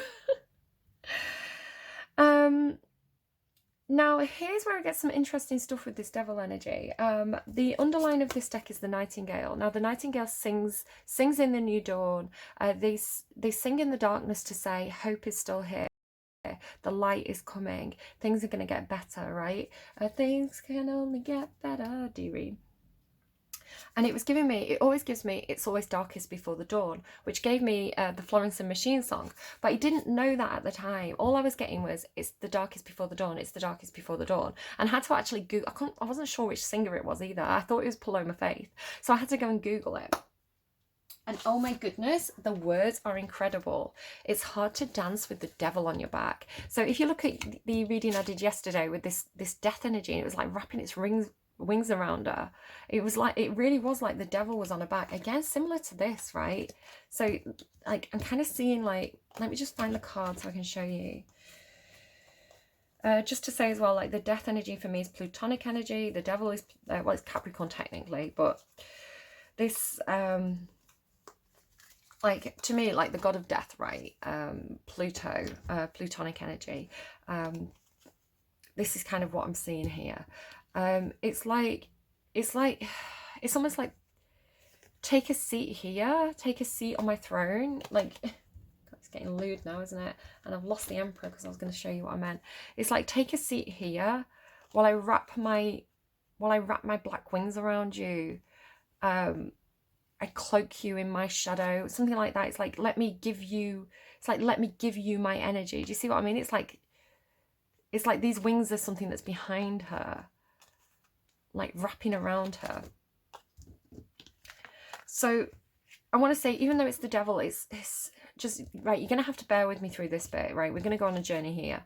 Now, here's where it gets some interesting stuff with this Devil energy. The underline of this deck is the Nightingale. Now, the Nightingale sings in the new dawn. They sing in the darkness to say, hope is still here. The light is coming. Things are going to get better, right? Things can only get better, dearie. And it always gives me, it's always darkest before the dawn, which gave me the Florence and Machine song. But I didn't know that at the time. All I was getting was, it's the darkest before the dawn, it's the darkest before the dawn. And I had to actually Google, I wasn't sure which singer it was either. I thought it was Paloma Faith. So I had to go and Google it. And oh my goodness, the words are incredible. It's hard to dance with the devil on your back. So if you look at the reading I did yesterday with this death energy, and it was like wrapping its wings around her, it really was like the devil was on her back. Again, similar to this, right? So like, I'm kind of seeing, like, let me just find the card so I can show you. Just to say as well, like, the death energy for me is plutonic energy. The devil is well, it's Capricorn technically, but this like, to me, like the god of death, right? Pluto, plutonic energy. This is kind of what I'm seeing here. It's almost like, take a seat here, take a seat on my throne. Like, It's getting lewd now, isn't it? And I've lost the Emperor because I was going to show you what I meant. It's like, take a seat here while I wrap my black wings around you. I cloak you in my shadow, something like that. It's like, let me give you my energy. Do you see what I mean? It's like these wings are something that's behind her, like wrapping around her. So I want to say, even though it's the devil, it's just, right, you're going to have to bear with me through this bit, right? We're going to go on a journey here.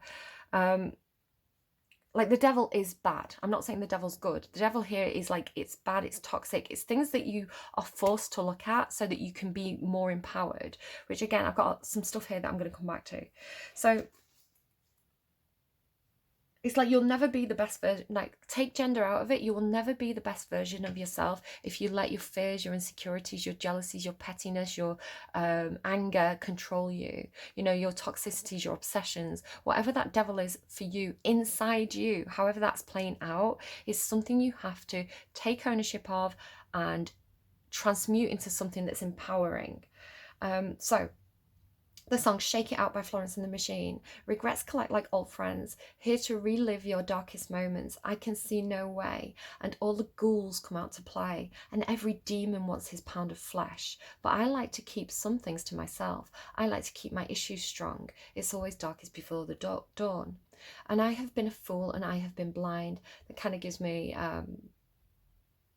Like, the devil is bad. I'm not saying the devil's good. The devil here is like, it's bad, it's toxic. It's things that you are forced to look at so that you can be more empowered, which, again, I've got some stuff here that I'm going to come back to. So it's like, you'll never be the best version. Like, take gender out of it. You will never be the best version of yourself if you let your fears, your insecurities, your jealousies, your pettiness, your anger control you. You know, your toxicities, your obsessions, whatever that devil is for you, inside you, however that's playing out, is something you have to take ownership of and transmute into something that's empowering. So the song Shake It Out by Florence and the Machine. Regrets collect like old friends, here to relive your darkest moments. I can see no way, and all the ghouls come out to play, and every demon wants his pound of flesh. But I like to keep some things to myself. I like to keep my issues strong. It's always darkest before the dawn. And I have been a fool and I have been blind. That kind of gives me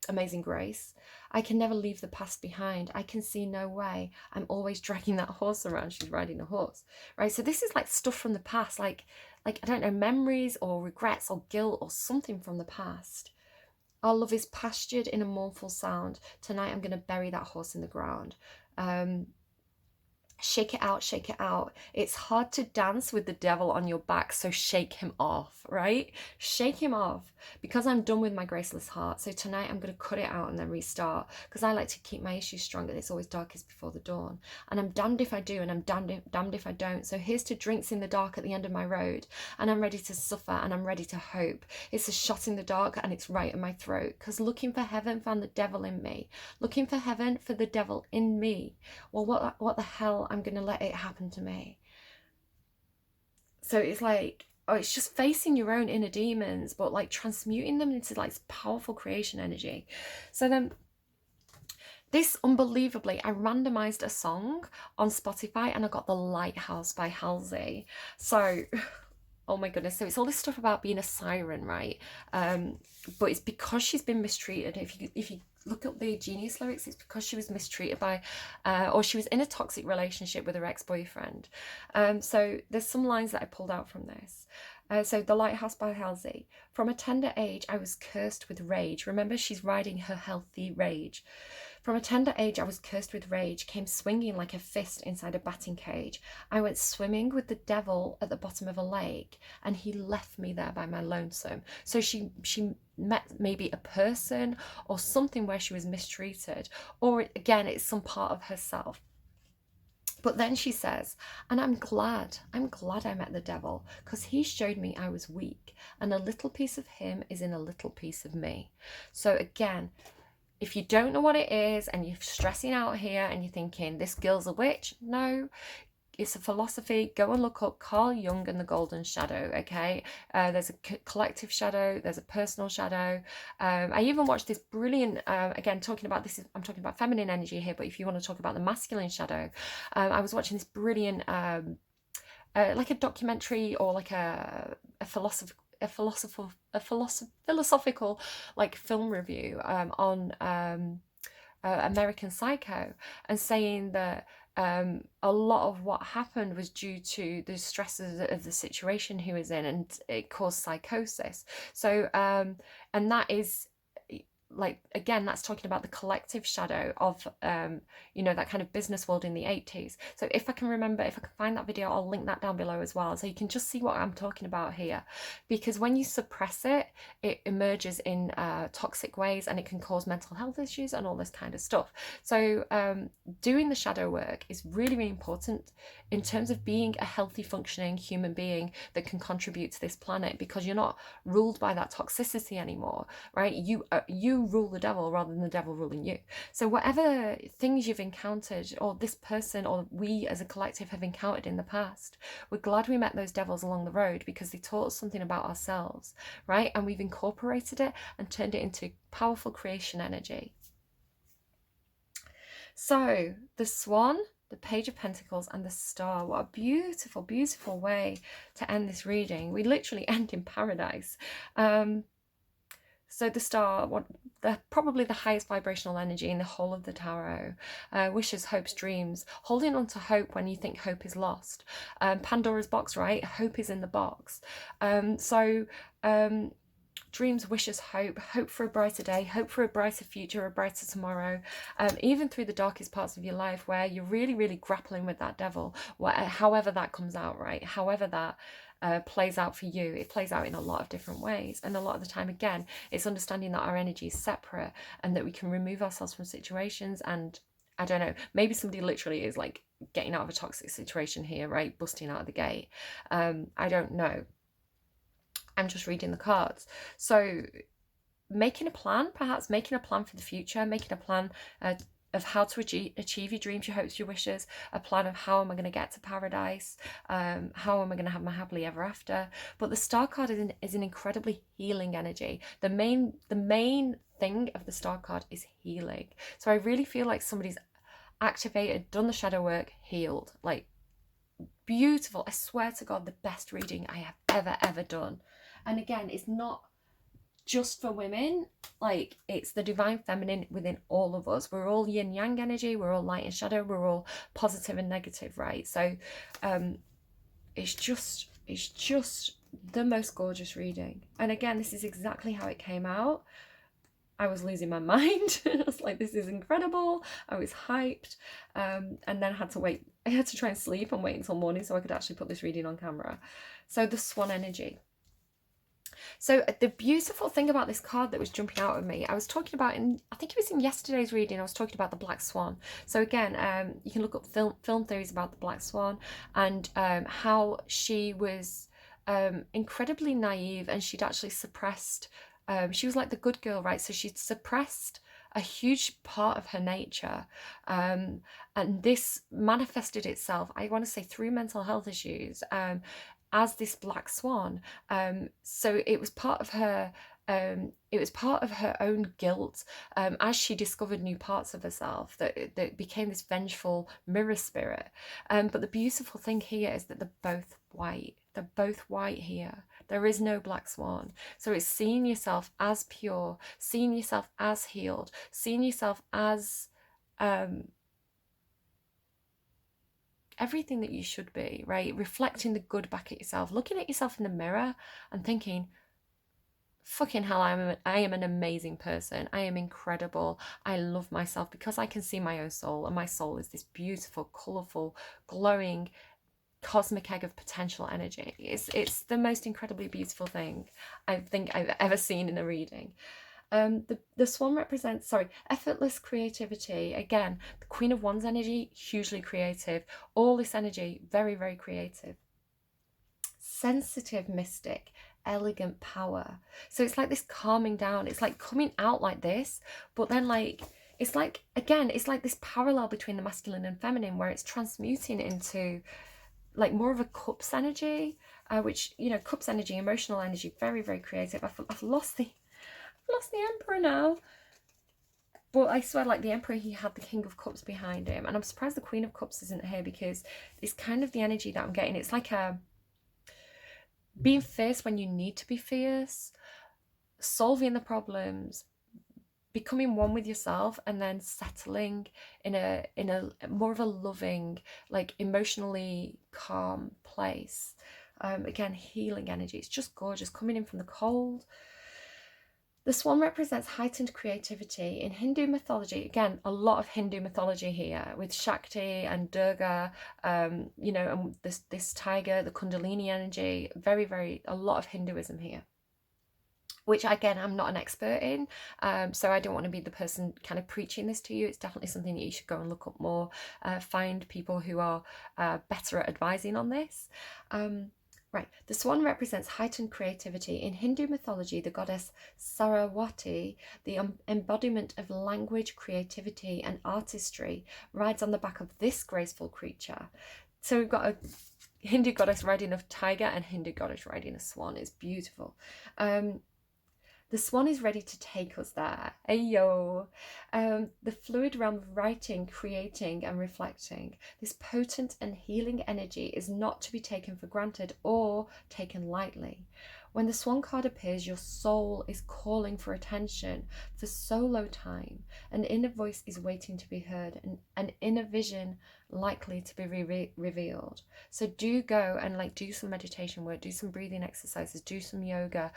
Amazing Grace. I can never leave the past behind. I can see no way. I'm always dragging that horse around. She's riding a horse, right? So this is like stuff from the past, like I don't know, memories or regrets or guilt or something from the past. Our love is pastured in a mournful sound. Tonight I'm going to bury that horse in the ground. Shake it out, shake it out. It's hard to dance with the devil on your back, so shake him off, right? Shake him off, because I'm done with my graceless heart. So tonight I'm going to cut it out and then restart, because I like to keep my issues strong, and it's always darkest before the dawn. And I'm damned if I do, and I'm damned if I don't. So here's to drinks in the dark at the end of my road, and I'm ready to suffer, and I'm ready to hope. It's a shot in the dark, and it's right in my throat, because looking for heaven found the devil in me. Looking for heaven for the devil in me. Well, what the hell? I'm going to let it happen to me. So it's like, oh, it's just facing your own inner demons, but like transmuting them into like powerful creation energy. So then this, unbelievably, I randomized a song on Spotify and I got the Lighthouse by Halsey. So, oh my goodness. So it's all this stuff about being a siren, right? But it's because she's been mistreated. If you look up the Genius lyrics, it's because she was mistreated by, or she was in a toxic relationship with her ex-boyfriend. So there's some lines that I pulled out from this. So The Lighthouse by Halsey. From a tender age, I was cursed with rage. Remember, she's riding her healthy rage. From a tender age, I was cursed with rage, came swinging like a fist inside a batting cage. I went swimming with the devil at the bottom of a lake, and he left me there by my lonesome. So she met maybe a person or something where she was mistreated, or again, it's some part of herself. But then she says, and I'm glad I met the devil, because he showed me I was weak, and a little piece of him is in a little piece of me. So again, if you don't know what it is and you're stressing out here and you're thinking, this girl's a witch, no, it's a philosophy. Go and look up Carl Jung and the Golden Shadow, okay? There's a collective shadow, there's a personal shadow. I even watched this brilliant, again, talking about this, I'm talking about feminine energy here, but if you want to talk about the masculine shadow, I was watching this brilliant, like a documentary or like a philosophical like film review on American Psycho, and saying that a lot of what happened was due to the stresses of the situation he was in, and it caused psychosis. So and that is like, again, that's talking about the collective shadow of you know, that kind of business world in the 80s. So if I can remember, if I can find that video, I'll link that down below as well, so you can just see what I'm talking about here. Because when you suppress it, it emerges in toxic ways, and it can cause mental health issues and all this kind of stuff. So doing the shadow work is really, really important in terms of being a healthy, functioning human being that can contribute to this planet, because you're not ruled by that toxicity anymore, right? You you rule the devil rather than the devil ruling you. So whatever things you've encountered, or this person or we as a collective have encountered in the past, we're glad we met those devils along the road, because they taught us something about ourselves, right? And we've incorporated it and turned it into powerful creation energy. So the Swan, the Page of Pentacles, and the Star. What a beautiful, beautiful way to end this reading. We literally end in paradise. So the Star, probably the highest vibrational energy in the whole of the tarot. Wishes, hopes, dreams. Holding on to hope when you think hope is lost. Pandora's box, right? Hope is in the box. Dreams, wishes, hope for a brighter day, hope for a brighter future, a brighter tomorrow, even through the darkest parts of your life where you're really, really grappling with that devil, however that comes out, right? However that plays out for you. It plays out in a lot of different ways. And a lot of the time, again, it's understanding that our energy is separate and that we can remove ourselves from situations. And I don't know, maybe somebody literally is like getting out of a toxic situation here, right? Busting out of the gate. I don't know. I'm just reading the cards. So making a plan, perhaps making a plan for the future, making a plan of how to achieve your dreams, your hopes, your wishes, a plan of how am I going to get to paradise, how am I going to have my happily ever after. But the Star card is an incredibly healing energy. The main thing of the Star card is healing. So I really feel like somebody's activated, done the shadow work, healed. Like, beautiful. I swear to God, the best reading I have ever done. And again, it's not just for women, like it's the divine feminine within all of us. We're all yin yang energy, we're all light and shadow, we're all positive and negative, right? So it's just the most gorgeous reading. And again, this is exactly how it came out. I was losing my mind. I was like, this is incredible. I was hyped, and then I had to try and sleep and wait until morning so I could actually put this reading on camera. So the Swan Energy. So the beautiful thing about this card that was jumping out at me, I was talking about I think it was in yesterday's reading, I was talking about the Black Swan. So again, you can look up film theories about the Black Swan, and how she was incredibly naive, and she'd actually suppressed, she was like the good girl, right? So she'd suppressed a huge part of her nature, and this manifested itself, I want to say, through mental health issues, as this black swan. So it was part of her own guilt, as she discovered new parts of herself, that became this vengeful mirror spirit. But the beautiful thing here is that they're both white. They're both white here. There is no black swan. So it's seeing yourself as pure, seeing yourself as healed, seeing yourself as everything that you should be, right? Reflecting the good back at yourself, looking at yourself in the mirror and thinking, fucking hell, I am an amazing person. I am incredible. I love myself because I can see my own soul, and my soul is this beautiful, colourful, glowing, cosmic egg of potential energy. It's the most incredibly beautiful thing I think I've ever seen in a reading. The swan represents, effortless creativity. Again, the Queen of Wands energy, hugely creative. All this energy, very, very creative. Sensitive mystic, elegant power. So it's like this calming down. It's like coming out like this, but then it's like this parallel between the masculine and feminine, where it's transmuting into like more of a cups energy, which, you know, cups energy, emotional energy, very, very creative. I've lost the Emperor now, but I swear, like, the Emperor, he had the King of Cups behind him, and I'm surprised the Queen of Cups isn't here, because it's kind of the energy that I'm getting. It's like being fierce when you need to be fierce, solving the problems, becoming one with yourself, and then settling in a more of a loving, like, emotionally calm place. Again, healing energy. It's just gorgeous, coming in from the cold. The swan represents heightened creativity. In Hindu mythology, again, a lot of Hindu mythology here, with Shakti and Durga, you know, and this tiger, the Kundalini energy, very, very, a lot of Hinduism here, which, again, I'm not an expert in, so I don't want to be the person kind of preaching this to you. It's definitely something that you should go and look up more, find people who are better at advising on this. Right, the swan represents heightened creativity. In Hindu mythology, the goddess Saraswati, the embodiment of language, creativity, and artistry, rides on the back of this graceful creature. So we've got a Hindu goddess riding a tiger and Hindu goddess riding a swan. It's beautiful. The swan is ready to take us there. Ayo! The fluid realm of writing, creating, and reflecting. This potent and healing energy is not to be taken for granted or taken lightly. When the swan card appears, your soul is calling for attention, for solo time. An inner voice is waiting to be heard, and an inner vision likely to be revealed. So do go and do some meditation work, do some breathing exercises, do some yoga,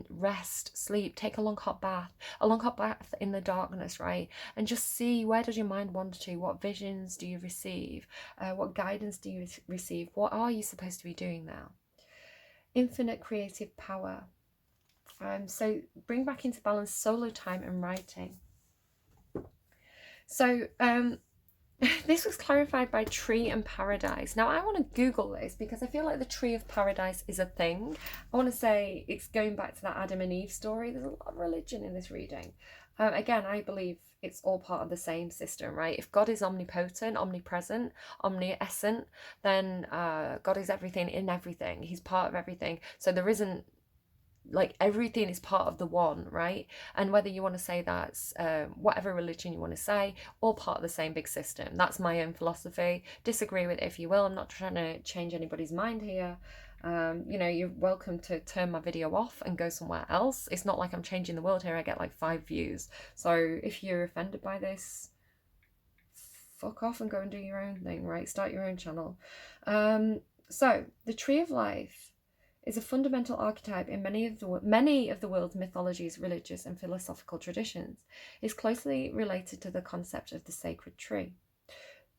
rest, sleep, take a long hot bath in the darkness, right? And just see, where does your mind wander to? What visions do you receive? What guidance do you receive? What are you supposed to be doing now? Infinite creative power. So bring back into balance solo time and writing. So this was clarified by tree and paradise. Now I want to Google this because I feel like the tree of paradise is a thing. I want to say it's going back to that Adam and Eve story. There's a lot of religion in this reading. Again, I believe it's all part of the same system, right? If God is omnipotent, omnipresent, omniscient, then God is everything in everything. He's part of everything. So there isn't, everything is part of the one, right? And whether you want to say that's whatever religion you want to say, all part of the same big system. That's my own philosophy. Disagree with it if you will. I'm not trying to change anybody's mind here. You're welcome to turn my video off and go somewhere else. It's not like I'm changing the world here. I get 5 views. So if you're offended by this, fuck off and go and do your own thing, right? Start your own channel. So the tree of life is a fundamental archetype in many of the world's mythologies, religious and philosophical traditions. It is closely related to the concept of the sacred tree.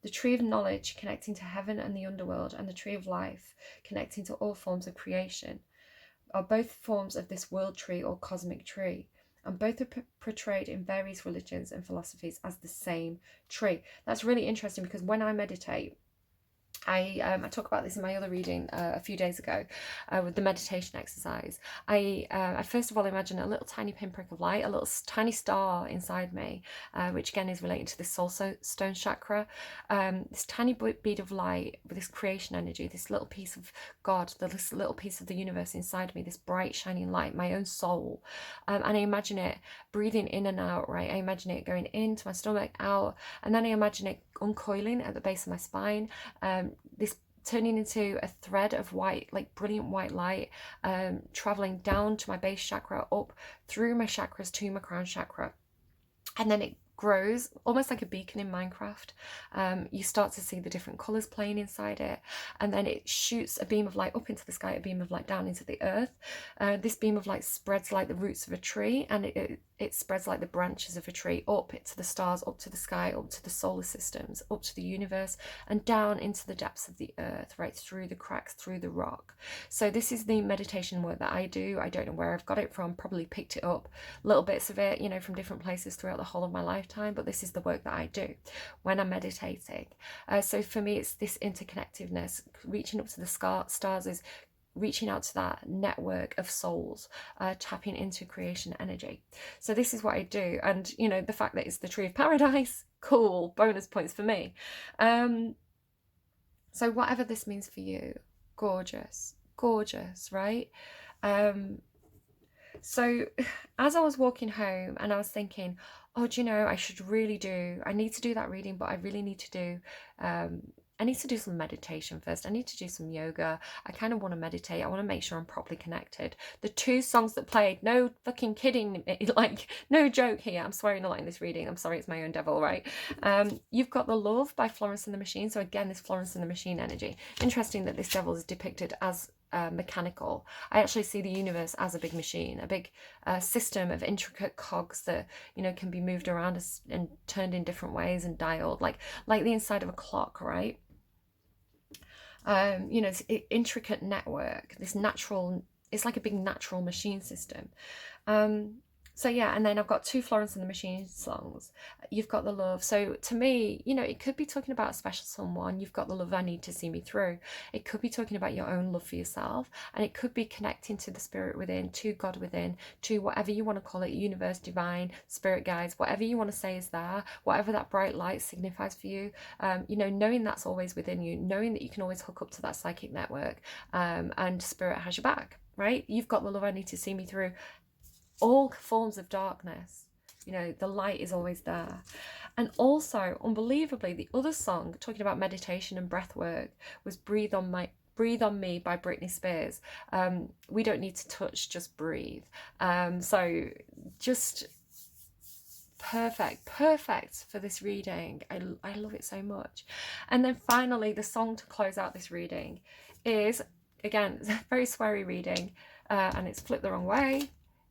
The tree of knowledge, connecting to heaven and the underworld, and the tree of life, connecting to all forms of creation, are both forms of this world tree or cosmic tree, and both are portrayed in various religions and philosophies as the same tree. That's really interesting because when I meditate, I talk about this in my other reading a few days ago with the meditation exercise. I first of all imagine a little tiny pinprick of light, a little tiny star inside me, which again is related to the soul stone chakra. This tiny bead of light with this creation energy, this little piece of God, this little piece of the universe inside me, this bright shining light, my own soul. And I imagine it breathing in and out, right? I imagine it going into my stomach, out, and then I imagine it uncoiling at the base of my spine, this turning into a thread of white, brilliant white light, traveling down to my base chakra, up through my chakras to my crown chakra, and then it grows almost like a beacon in Minecraft. You start to see the different colors playing inside it, and then it shoots a beam of light up into the sky, a beam of light down into the earth. This beam of light spreads like the roots of a tree, and it spreads like the branches of a tree up to the stars, up to the sky, up to the solar systems, up to the universe, and down into the depths of the earth, right through the cracks, through the rock. So this is the meditation work that I do. I don't know where I've got it from, probably picked it up, little bits of it, from different places throughout the whole of my lifetime, but this is the work that I do when I'm meditating. So for me, it's this interconnectedness. Reaching up to the stars is reaching out to that network of souls, tapping into creation energy. So this is what I do. And, the fact that it's the tree of paradise, cool, bonus points for me. So whatever this means for you, gorgeous, right? So as I was walking home and I was thinking, I need to do that reading, but I really need to do, I need to do some meditation first. I need to do some yoga. I kind of want to meditate. I want to make sure I'm properly connected. The 2 songs that played, no fucking kidding, no joke here. I'm swearing a lot in this reading. I'm sorry, it's my own devil, right? You've got The Love by Florence and the Machine. So again, this Florence and the Machine energy. Interesting that this devil is depicted as mechanical. I actually see the universe as a big machine, a big system of intricate cogs that can be moved around and turned in different ways and dialed, like the inside of a clock, right? This intricate network, it's like a big natural machine system. So yeah, and then I've got 2 Florence and the Machine songs. You've Got the Love. So to me, you know, it could be talking about a special someone. You've got the love I need to see me through. It could be talking about your own love for yourself, and it could be connecting to the spirit within, to God within, to whatever you want to call it, universe, divine, spirit guides, whatever you want to say is there, whatever that bright light signifies for you. You know, knowing that's always within you, knowing that you can always hook up to that psychic network, and spirit has your back, right? You've got the love I need to see me through all forms of darkness. You know, the light is always there. And also, unbelievably, the other song talking about meditation and breath work was Breathe on Me by Britney Spears. We don't need to touch, just breathe. So just perfect for this reading. I love it so much. And then finally, the song to close out this reading is, again, it's a very sweary reading, and it's flipped the wrong way.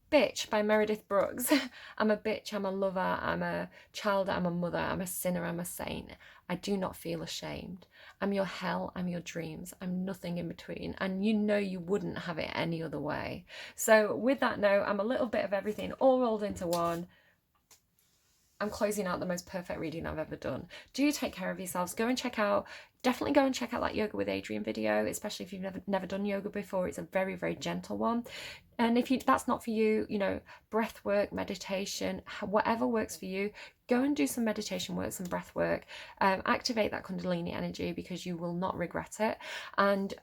Bitch by Meredith Brooks. I'm a bitch, I'm a lover, I'm a child, I'm a mother, I'm a sinner, I'm a saint. I do not feel ashamed. I'm your hell, I'm your dreams, I'm nothing in between. And you know you wouldn't have it any other way. So with that note, I'm a little bit of everything all rolled into one. I'm closing out the most perfect reading I've ever done. Do take care of yourselves. Definitely go and check out that Yoga with Adriene video, especially if you've never done yoga before. It's a very, very gentle one. And if that's not for you, you know, breath work, meditation, whatever works for you, go and do some meditation work, some breath work. Activate that Kundalini energy, because you will not regret it. And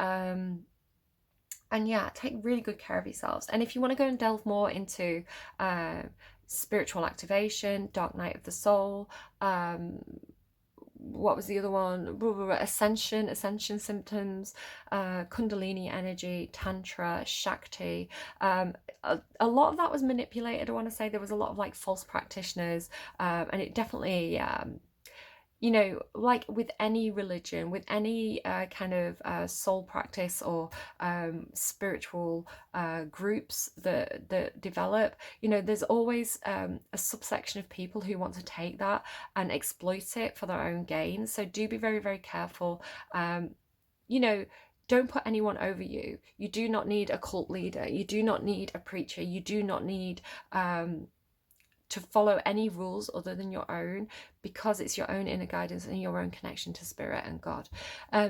yeah, take really good care of yourselves. And if you want to go and delve more into spiritual activation, dark night of the soul, what was the other one? Ascension symptoms, Kundalini energy, Tantra, Shakti. A lot of that was manipulated. I want to say there was a lot of like false practitioners, and it definitely, you know, like with any religion, with any kind of soul practice or spiritual groups that develop, you know, there's always a subsection of people who want to take that and exploit it for their own gain. So do be very, very careful. You know, don't put anyone over you. You do not need a cult leader. You do not need a preacher. You do not need to follow any rules other than your own, because it's your own inner guidance and your own connection to spirit and God.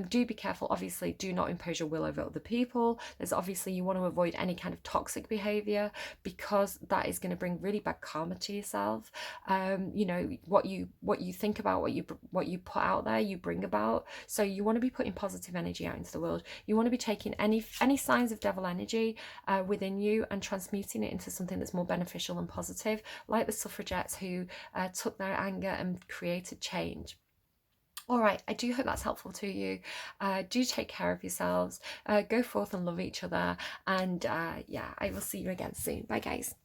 Do be careful. Obviously, do not impose your will over other people. There's obviously, you want to avoid any kind of toxic behavior, because that is going to bring really bad karma to yourself. You know, what you think about, what you put out there, you bring about. So you want to be putting positive energy out into the world. You want to be taking any signs of devil energy within you and transmuting it into something that's more beneficial and positive, like the suffragettes who took their anger and created change. All right, I do hope that's helpful to you. Do take care of yourselves. Go forth and love each other. And yeah, I will see you again soon. Bye, guys.